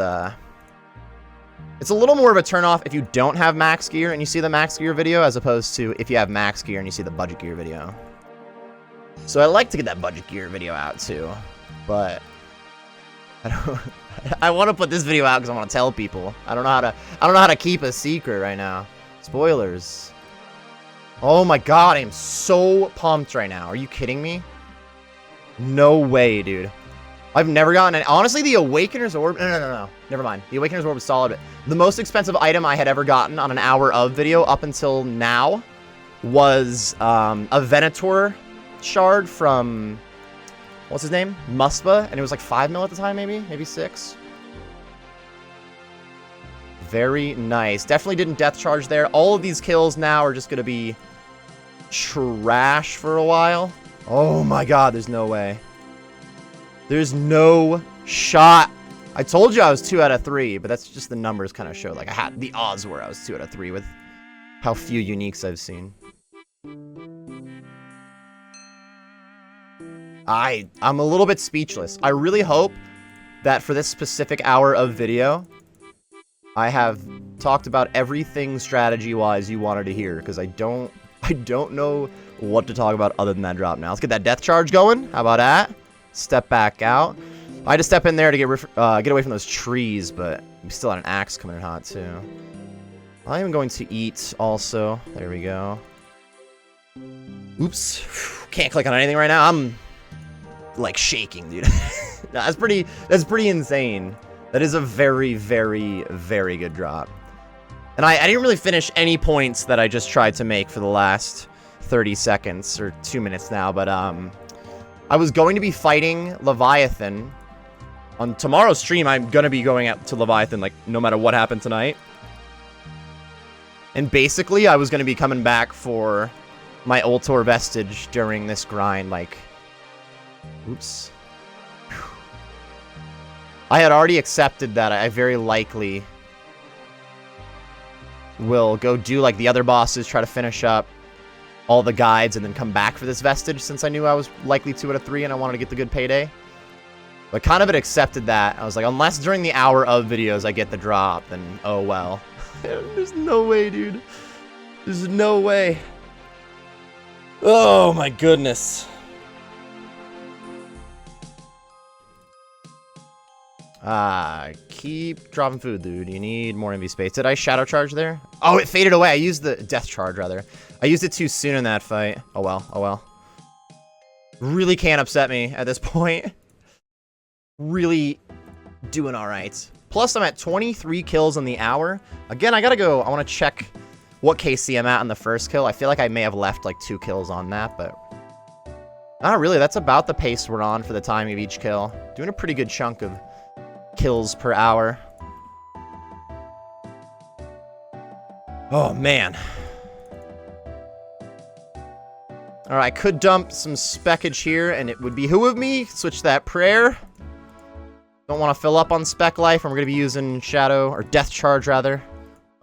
It's a little more of a turnoff if you don't have max gear and you see the max gear video as opposed to if you have max gear and you see the budget gear video. So I like to get that budget gear video out too, but I want to put this video out because I want to tell people. I don't know how to keep a secret right now. Spoilers. Oh my god, I am so pumped right now. Are you kidding me? No way, dude. I've never gotten an... Honestly, the Awakener's Orb... No. Never mind. The Awakener's Orb is solid. But the most expensive item I had ever gotten on an hour of video up until now was a Venator shard from... What's his name? Muspa. And it was like 5 mil at the time, maybe 6. Very nice. Definitely didn't Death Charge there. All of these kills now are just going to be trash for a while. Oh my god, there's no way. There's no shot. I told you I was 2 out of 3, but that's just the numbers kind of show. Like, the odds were I was 2 out of 3 with how few uniques I've seen. I'm a little bit speechless. I really hope that for this specific hour of video, I have talked about everything strategy-wise you wanted to hear, because I don't know what to talk about other than that drop now. Let's get that Death Charge going. How about that? Step back out. I had to step in there to get away from those trees, but we still had an axe coming in hot, too. I am going to eat also. There we go. Oops. Can't click on anything right now. I'm, like, shaking, dude. That's pretty insane. That is a very, very, very good drop. And I didn't really finish any points that I just tried to make for the last 30 seconds or 2 minutes now, but I was going to be fighting Leviathan. On tomorrow's stream, I'm going to be going out to Leviathan, like, no matter what happened tonight. And basically, I was going to be coming back for my Ultor Vestige during this grind, like... Oops. Whew. I had already accepted that I very likely will go do, like, the other bosses, try to finish up all the guides, and then come back for this Vestige, since I knew I was likely to at a 3 and I wanted to get the good payday. But kind of had accepted that. I was like, unless during the hour of videos I get the drop, then oh well. There's no way, dude. There's no way. Oh my goodness. Keep dropping food, dude. You need more MV space. Did I shadow charge there? Oh, it faded away. I used the death charge, rather. I used it too soon in that fight. Oh well, oh well. Really can't upset me at this point. Really doing alright. Plus, I'm at 23 kills in the hour. Again, I gotta go. I want to check what KC I'm at on the first kill. I feel like I may have left like 2 kills on that, but... Not really. That's about the pace we're on for the time of each kill. Doing a pretty good chunk of kills per hour. Oh, man. Alright, I could dump some speckage here, and it would behoove me. Switch that prayer. Don't want to fill up on spec life, and we're going to be using shadow, or death charge, rather.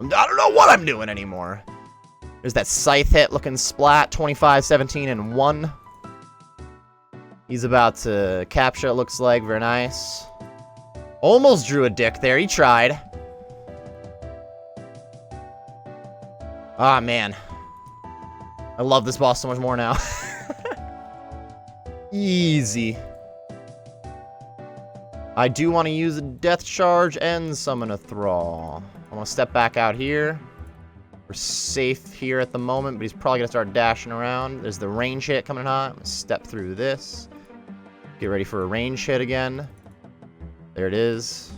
I don't know what I'm doing anymore. There's that scythe hit looking splat. 25, 17, and 1. He's about to capture, it looks like. Very nice. Almost drew a dick there. He tried. Ah, man. I love this boss so much more now. Easy. I do want to use a death charge and summon a thrall. I want to step back out here. We're safe here at the moment, but he's probably going to start dashing around. There's the range hit coming hot. I'm going to step through this. Get ready for a range hit again. There it is.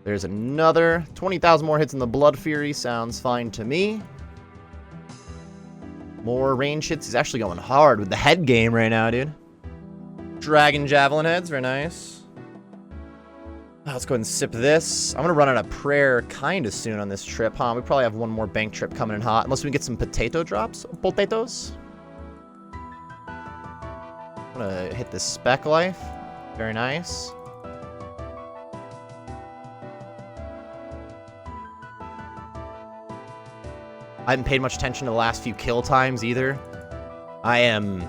There's another 20,000 more hits in the Blood Fury. Sounds fine to me. More range hits. He's actually going hard with the head game right now, dude. Dragon Javelin heads. Very nice. Let's go ahead and sip this. I'm going to run out of prayer kind of soon on this trip, huh? We probably have one more bank trip coming in hot. Unless we get some potato drops. Potatoes. I'm going to hit this spec life. Very nice. I haven't paid much attention to the last few kill times either. I am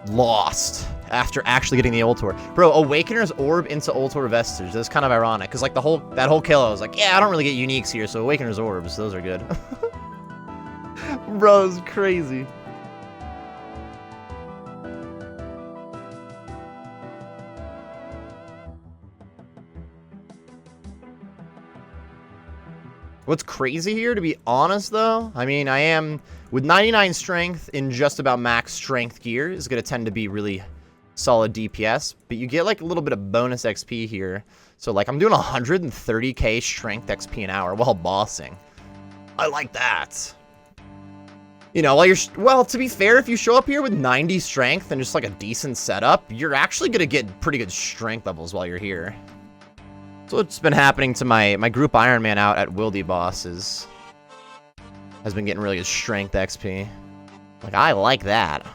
lost after actually getting the Ultor. Bro, Awakener's Orb into Ultor Vestige. That's kind of ironic, because like that whole kill, I was like, yeah, I don't really get uniques here, so Awakener's Orbs, those are good. Bro, it's crazy. What's crazy here, to be honest, though, I mean, I am, with 99 strength in just about max strength gear, is going to tend to be really solid DPS, but you get, like, a little bit of bonus XP here. So, like, I'm doing 130k strength XP an hour while bossing. I like that. You know, while you're, well, to be fair, if you show up here with 90 strength and just, like, a decent setup, you're actually going to get pretty good strength levels while you're here. So what's been happening to my group Iron Man out at Wildy bosses has been getting really good strength XP. Like, I like that.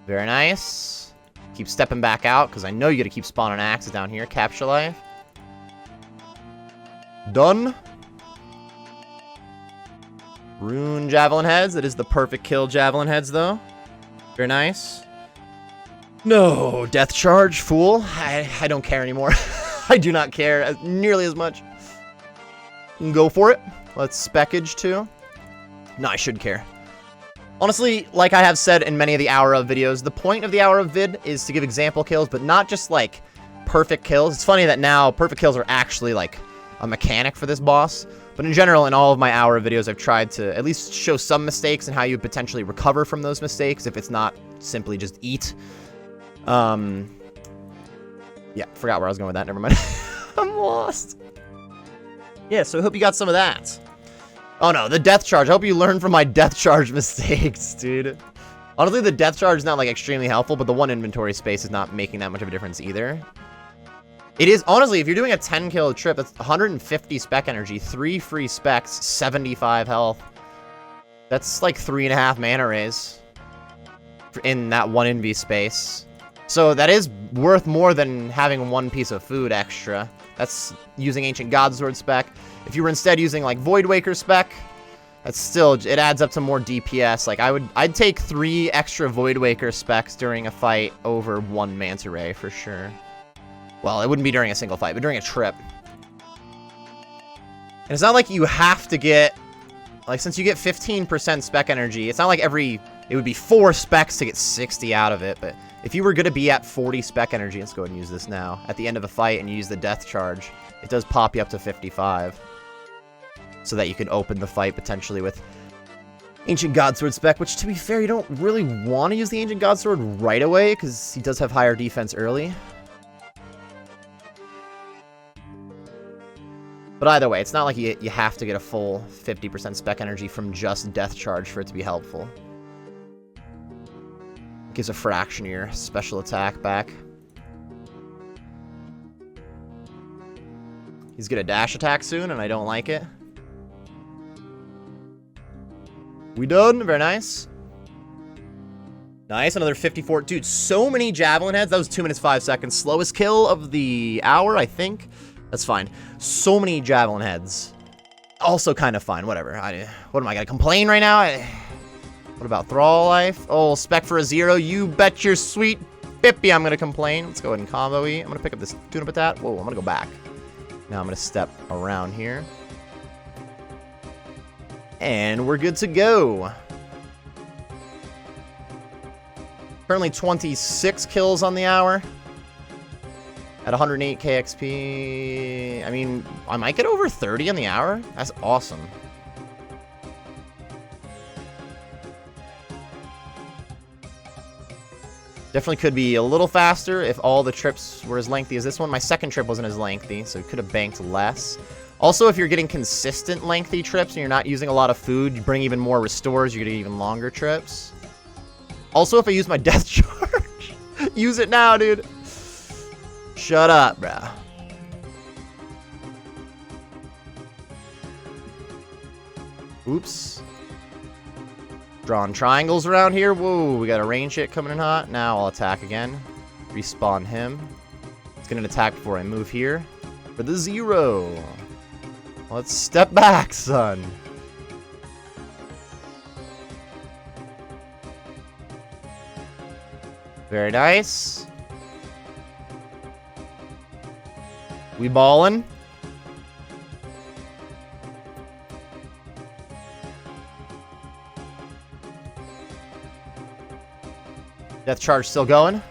Very nice. Keep stepping back out, because I know you gotta keep spawning axes down here. Capture life. Done. Rune Javelin heads. That is the perfect kill Javelin heads, though. Very nice. No, death charge, fool. I don't care anymore. I do not care nearly as much. Go for it. Let's speckage too. No, I should care. Honestly, like I have said in many of the Hour of videos, the point of the Hour of vid is to give example kills, but not just like perfect kills. It's funny that now perfect kills are actually like a mechanic for this boss. But in general, in all of my Hour videos, I've tried to at least show some mistakes and how you potentially recover from those mistakes if it's not simply just eat. You Yeah, forgot where I was going with that. Never mind. I'm lost. Yeah, so I hope you got some of that. Oh no, the death charge. I hope you learned from my death charge mistakes, dude. Honestly, the death charge is not, like, extremely helpful, but the 1 inventory space is not making that much of a difference either. It is, honestly, if you're doing a 10 kill trip, that's 150 spec energy, 3 free specs, 75 health. That's like 3.5 mana raise in that 1 inv space. So that is worth more than having 1 piece of food extra. That's using Ancient Godsword spec. If you were instead using, like, Voidwaker spec, that's still, it adds up to more DPS. Like, I'd take 3 extra Voidwaker specs during a fight over 1 Manta Ray for sure. Well, it wouldn't be during a single fight, but during a trip. And it's not like you have to get, like, since you get 15% spec energy, it's not like it would be 4 specs to get 60 out of it, but if you were going to be at 40 spec energy, let's go ahead and use this now, at the end of a fight and you use the death charge, it does pop you up to 55. So that you can open the fight potentially with Ancient Godsword spec, which, to be fair, you don't really want to use the Ancient Godsword right away, because he does have higher defense early. But either way, it's not like you have to get a full 50% spec energy from just death charge for it to be helpful. It gives a fraction of your special attack back. He's gonna dash attack soon, and I don't like it. We done? Very nice. Nice, another 54. Dude, so many javelin heads. That was 2 minutes, 5 seconds. Slowest kill of the hour, I think. That's fine. So many javelin heads. Also kind of fine, whatever. What am I gonna complain right now? What about Thrall Life? Oh, spec for a 0. You bet your sweet Bippy I'm gonna complain. Let's go ahead and combo E. I'm gonna pick up this tuna patat. Whoa, I'm gonna go back. Now I'm gonna step around here. And we're good to go. Currently 26 kills on the hour. At 108k XP. I mean, I might get over 30 on the hour. That's awesome. Definitely could be a little faster if all the trips were as lengthy as this one. My second trip wasn't as lengthy, so it could have banked less. Also, if you're getting consistent lengthy trips and you're not using a lot of food, you bring even more restores, you get even longer trips. Also, if I use my death charge, use it now, dude. Shut up, bruh. Oops. Drawing triangles around here. Whoa, we got a range hit coming in hot. Now I'll attack again. Respawn him. It's gonna attack before I move here. For the 0. Let's step back, son. Very nice. We ballin'. Death charge still going.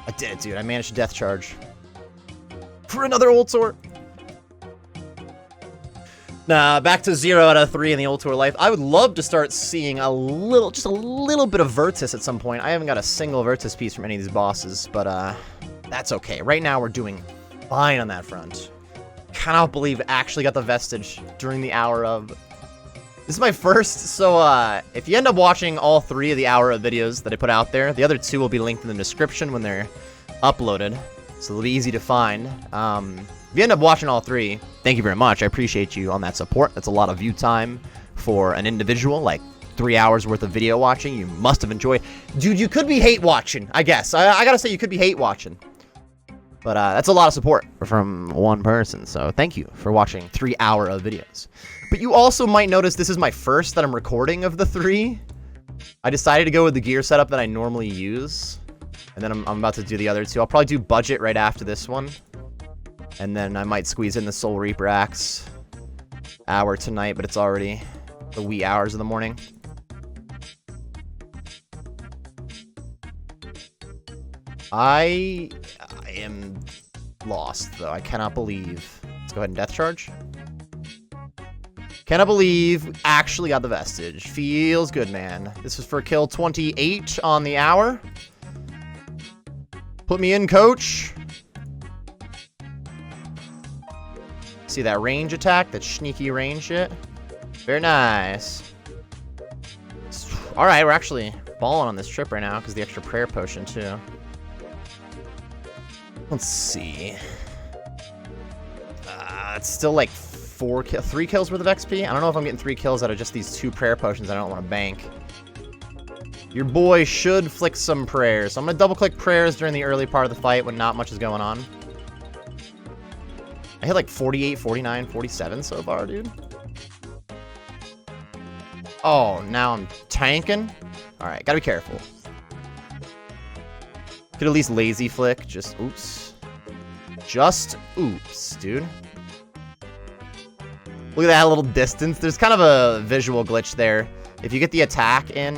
I did it, dude. I managed to death charge. For another old tour. Nah, back to 0 out of 3 in the old tour life. I would love to start seeing just a little bit of Virtus at some point. I haven't got a single Virtus piece from any of these bosses, but that's okay. Right now we're doing fine on that front. Cannot believe I actually got the Vestige during the hour of. This is my first, so if you end up watching all 3 of the hour of videos that I put out there, the other 2 will be linked in the description when they're uploaded, so they'll be easy to find. If you end up watching all 3, thank you very much. I appreciate you on that support. That's a lot of view time for an individual, like 3 hours worth of video watching. You must have enjoyed. Dude, you could be hate watching, I guess. I gotta say, you could be hate watching. But that's a lot of support from one person, so thank you for watching 3 hour of videos. But you also might notice this is my first that I'm recording of the 3. I decided to go with the gear setup that I normally use. And then I'm about to do the other 2. I'll probably do budget right after this one. And then I might squeeze in the Soulreaper axe hour tonight, but it's already the wee hours of the morning. I am lost, though. I cannot believe. Let's go ahead and death charge. Cannot believe we actually got the Vestige. Feels good, man. This is for kill 28 on the hour. Put me in, coach. See that range attack? That sneaky range shit? Very nice. Alright, we're actually balling on this trip right now because the extra prayer potion, too. Let's see. It's still like 3 kills worth of XP. I don't know if I'm getting 3 kills out of just these 2 prayer potions I don't want to bank. Your boy should flick some prayers. So I'm going to double-click prayers during the early part of the fight when not much is going on. I hit like 48, 49, 47 so far, dude. Oh, now I'm tanking? Alright, gotta be careful. Could at least lazy flick. Just oops. Just oops, dude. Look at that little distance. There's kind of a visual glitch there. If you get the attack in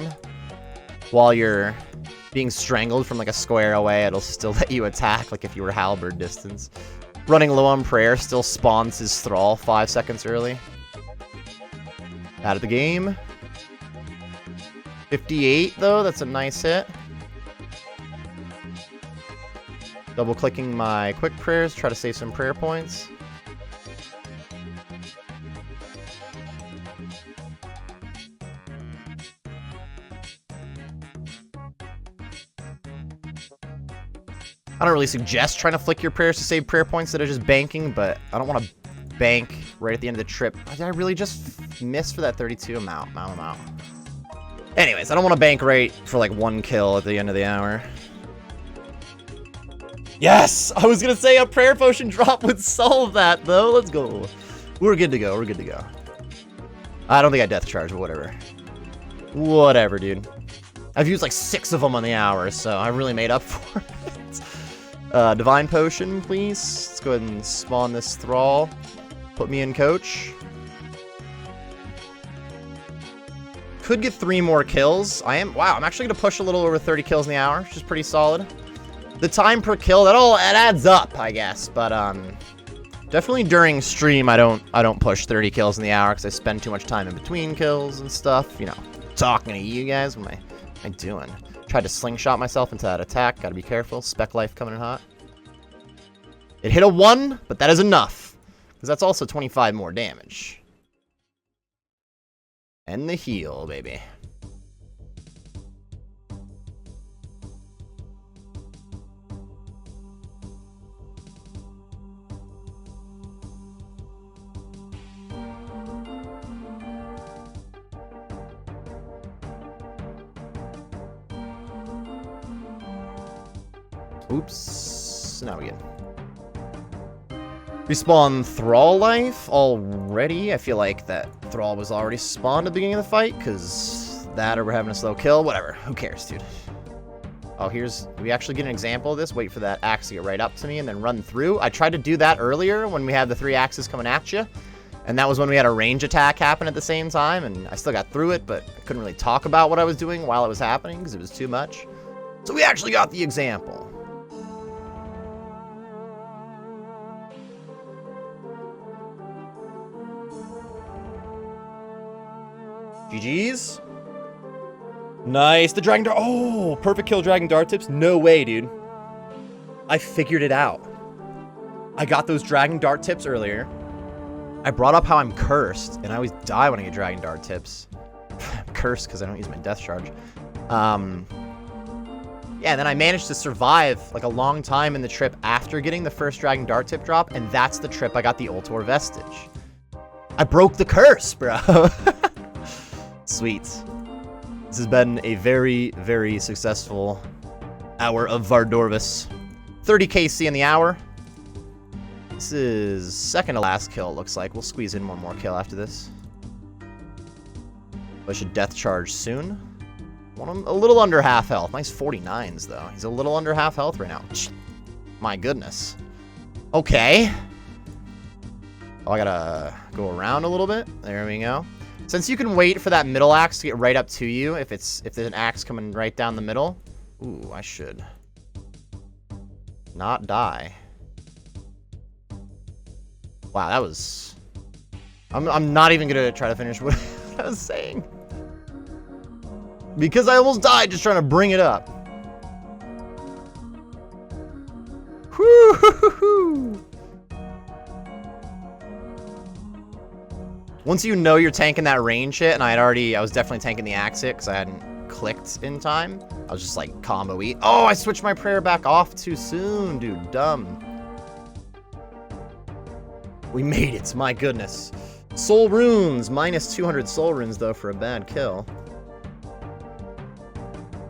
while you're being strangled from like a square away, it'll still let you attack like if you were halberd distance. Running low on prayer still spawns his thrall 5 seconds early. Out of the game. 58 though, that's a nice hit. Double clicking my quick prayers, try to save some prayer points. I don't really suggest trying to flick your prayers to save prayer points that are just banking, but I don't want to bank right at the end of the trip. Did I really just miss for that 32 amount? Anyways, I don't want to bank right for like 1 kill at the end of the hour. Yes! I was going to say a prayer potion drop would solve that, though. Let's go. We're good to go. We're good to go. I don't think I death charge, but whatever. Whatever, dude. I've used like 6 of them on the hour, so I really made up for it. Divine potion, please. Let's go ahead and spawn this thrall. Put me in coach. Could get 3 more kills. Wow, I'm actually going to push a little over 30 kills in the hour, which is pretty solid. The time per kill, it adds up, I guess. But definitely during stream, I don't push 30 kills in the hour because I spend too much time in between kills and stuff. You know, talking to you guys. What am I doing? Tried to slingshot myself into that attack. Gotta be careful. Spec life coming in hot. It hit a 1, but that is enough. Because that's also 25 more damage. And the heal, baby. Oops. Now we get respawn Thrall life already. I feel like that Thrall was already spawned at the beginning of the fight, because that or we're having a slow kill. Whatever. Who cares, dude? Oh, do we actually get an example of this? Wait for that axe to get right up to me and then run through. I tried to do that earlier when we had the 3 axes coming at you. And that was when we had a range attack happen at the same time, and I still got through it, but I couldn't really talk about what I was doing while it was happening because it was too much. So we actually got the example. GG's. Nice. The Dragon Dart. Oh, perfect kill Dragon Dart tips. No way, dude. I figured it out. I got those Dragon Dart tips earlier. I brought up how I'm cursed, and I always die when I get Dragon Dart tips. I'm cursed because I don't use my death charge. Yeah, and then I managed to survive like a long time in the trip after getting the first Dragon Dart tip drop, and that's the trip I got the Ultor Vestige. I broke the curse, bro. Sweet. This has been a very, very successful hour of Vardorvis. 30 KC in the hour. This is second to last kill, it looks like. We'll squeeze in one more kill after this. I should death charge soon. Want him a little under half health. Nice 49s, though. He's a little under half health right now. My goodness. Okay. Oh, I gotta go around a little bit. There we go. Since you can wait for that middle axe to get right up to you, if there's an axe coming right down the middle. Ooh, I should not die. Wow, that was... I'm not even gonna try to finish what I was saying. Because I almost died just trying to bring it up. Whoo-hoo-hoo-hoo. Once you know you're tanking that range hit, and I was definitely tanking the axe hit because I hadn't clicked in time. I was just like combo-y. Oh, I switched my prayer back off too soon, dude. Dumb. We made it, my goodness. Soul runes, minus 200 soul runes though for a bad kill.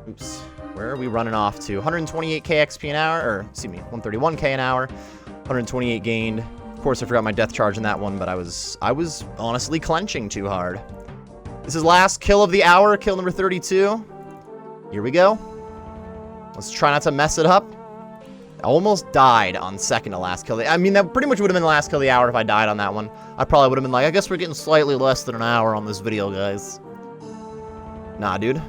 Oops. Where are we running off to? 128k XP an hour, or excuse me, 131k an hour. 128 gained. Of course, I forgot my death charge in that one, but I was honestly clenching too hard. This is last kill of the hour, kill number 32. Here we go. Let's try not to mess it up. I almost died on second to last kill. I mean, that pretty much would have been the last kill of the hour if I died on that one. I probably would have been like, I guess we're getting slightly less than an hour on this video, guys. Nah, dude.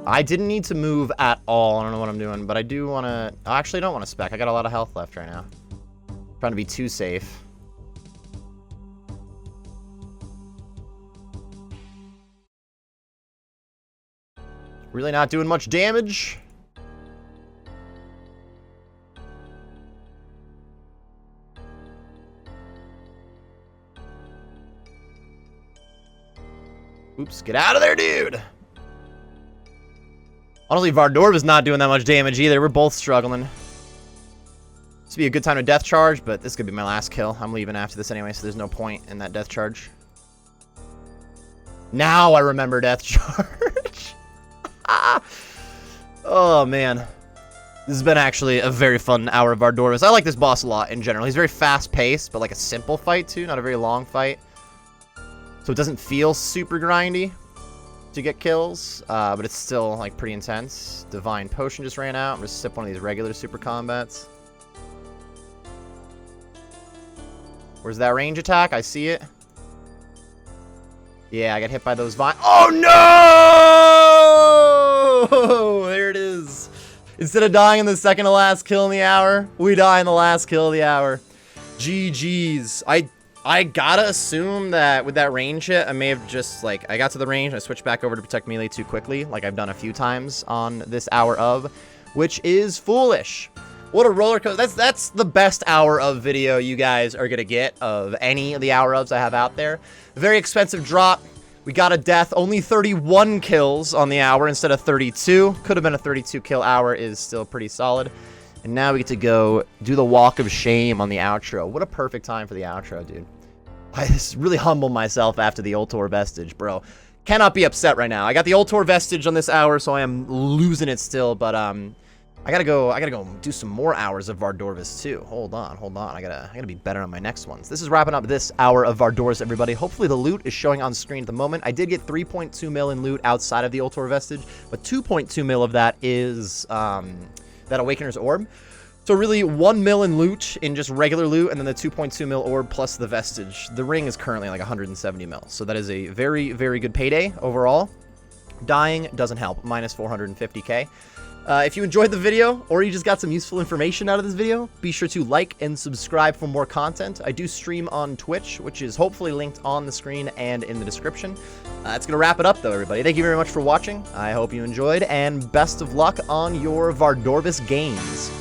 I didn't need to move at all. I don't know what I'm doing, but I do want to... I actually don't want to spec. I got a lot of health left right now. Trying to be too safe. Really not doing much damage. Oops, get out of there, dude! Honestly, Vardorvis is not doing that much damage either. We're both struggling. This would be a good time to death charge, but this could be my last kill. I'm leaving after this anyway, so there's no point in that death charge. Now I remember death charge. Oh, man. This has been actually a very fun hour of Vardorvis. I like this boss a lot in general. He's very fast-paced, but like a simple fight, too. Not a very long fight. So it doesn't feel super grindy to get kills, but it's still like pretty intense. Divine Potion just ran out. I'm just sip one of these regular super combats. Where's that range attack? I see it. Yeah, I got hit by those vine. Oh no! There it is. Instead of dying in the second to last kill in the hour, we die in the last kill of the hour. GG's. I gotta assume that with that range hit, I may have just, like, I got to the range, and I switched back over to protect melee too quickly, like I've done a few times on this hour of, which is foolish. What a roller coaster. That's the best hour of video you guys are gonna get of any of the hour ofs I have out there. Very expensive drop. We got a death. Only 31 kills on the hour instead of 32. Could have been a 32 kill hour, is still pretty solid. And now we get to go do the walk of shame on the outro. What a perfect time for the outro, dude. I just really humbled myself after the Ultor Vestige, bro. Cannot be upset right now. I got the Ultor Vestige on this hour, so I am losing it still. But I gotta go do some more hours of Vardorvis too. Hold on. I gotta be better on my next ones. This is wrapping up this hour of Vardorvis, everybody. Hopefully the loot is showing on screen at the moment. I did get 3.2 mil in loot outside of the Ultor Vestige, but 2.2 mil of that is that Awakener's Orb. So really 1 mil in loot in just regular loot, and then the 2.2 mil orb plus the vestige. The ring is currently like 170 mil, so that is a very, very good payday overall. Dying doesn't help, minus 450k. If you enjoyed the video, or you just got some useful information out of this video, be sure to like and subscribe for more content. I do stream on Twitch, which is hopefully linked on the screen and in the description. That's going to wrap it up, though, everybody. Thank you very much for watching. I hope you enjoyed, and best of luck on your Vardorvis games.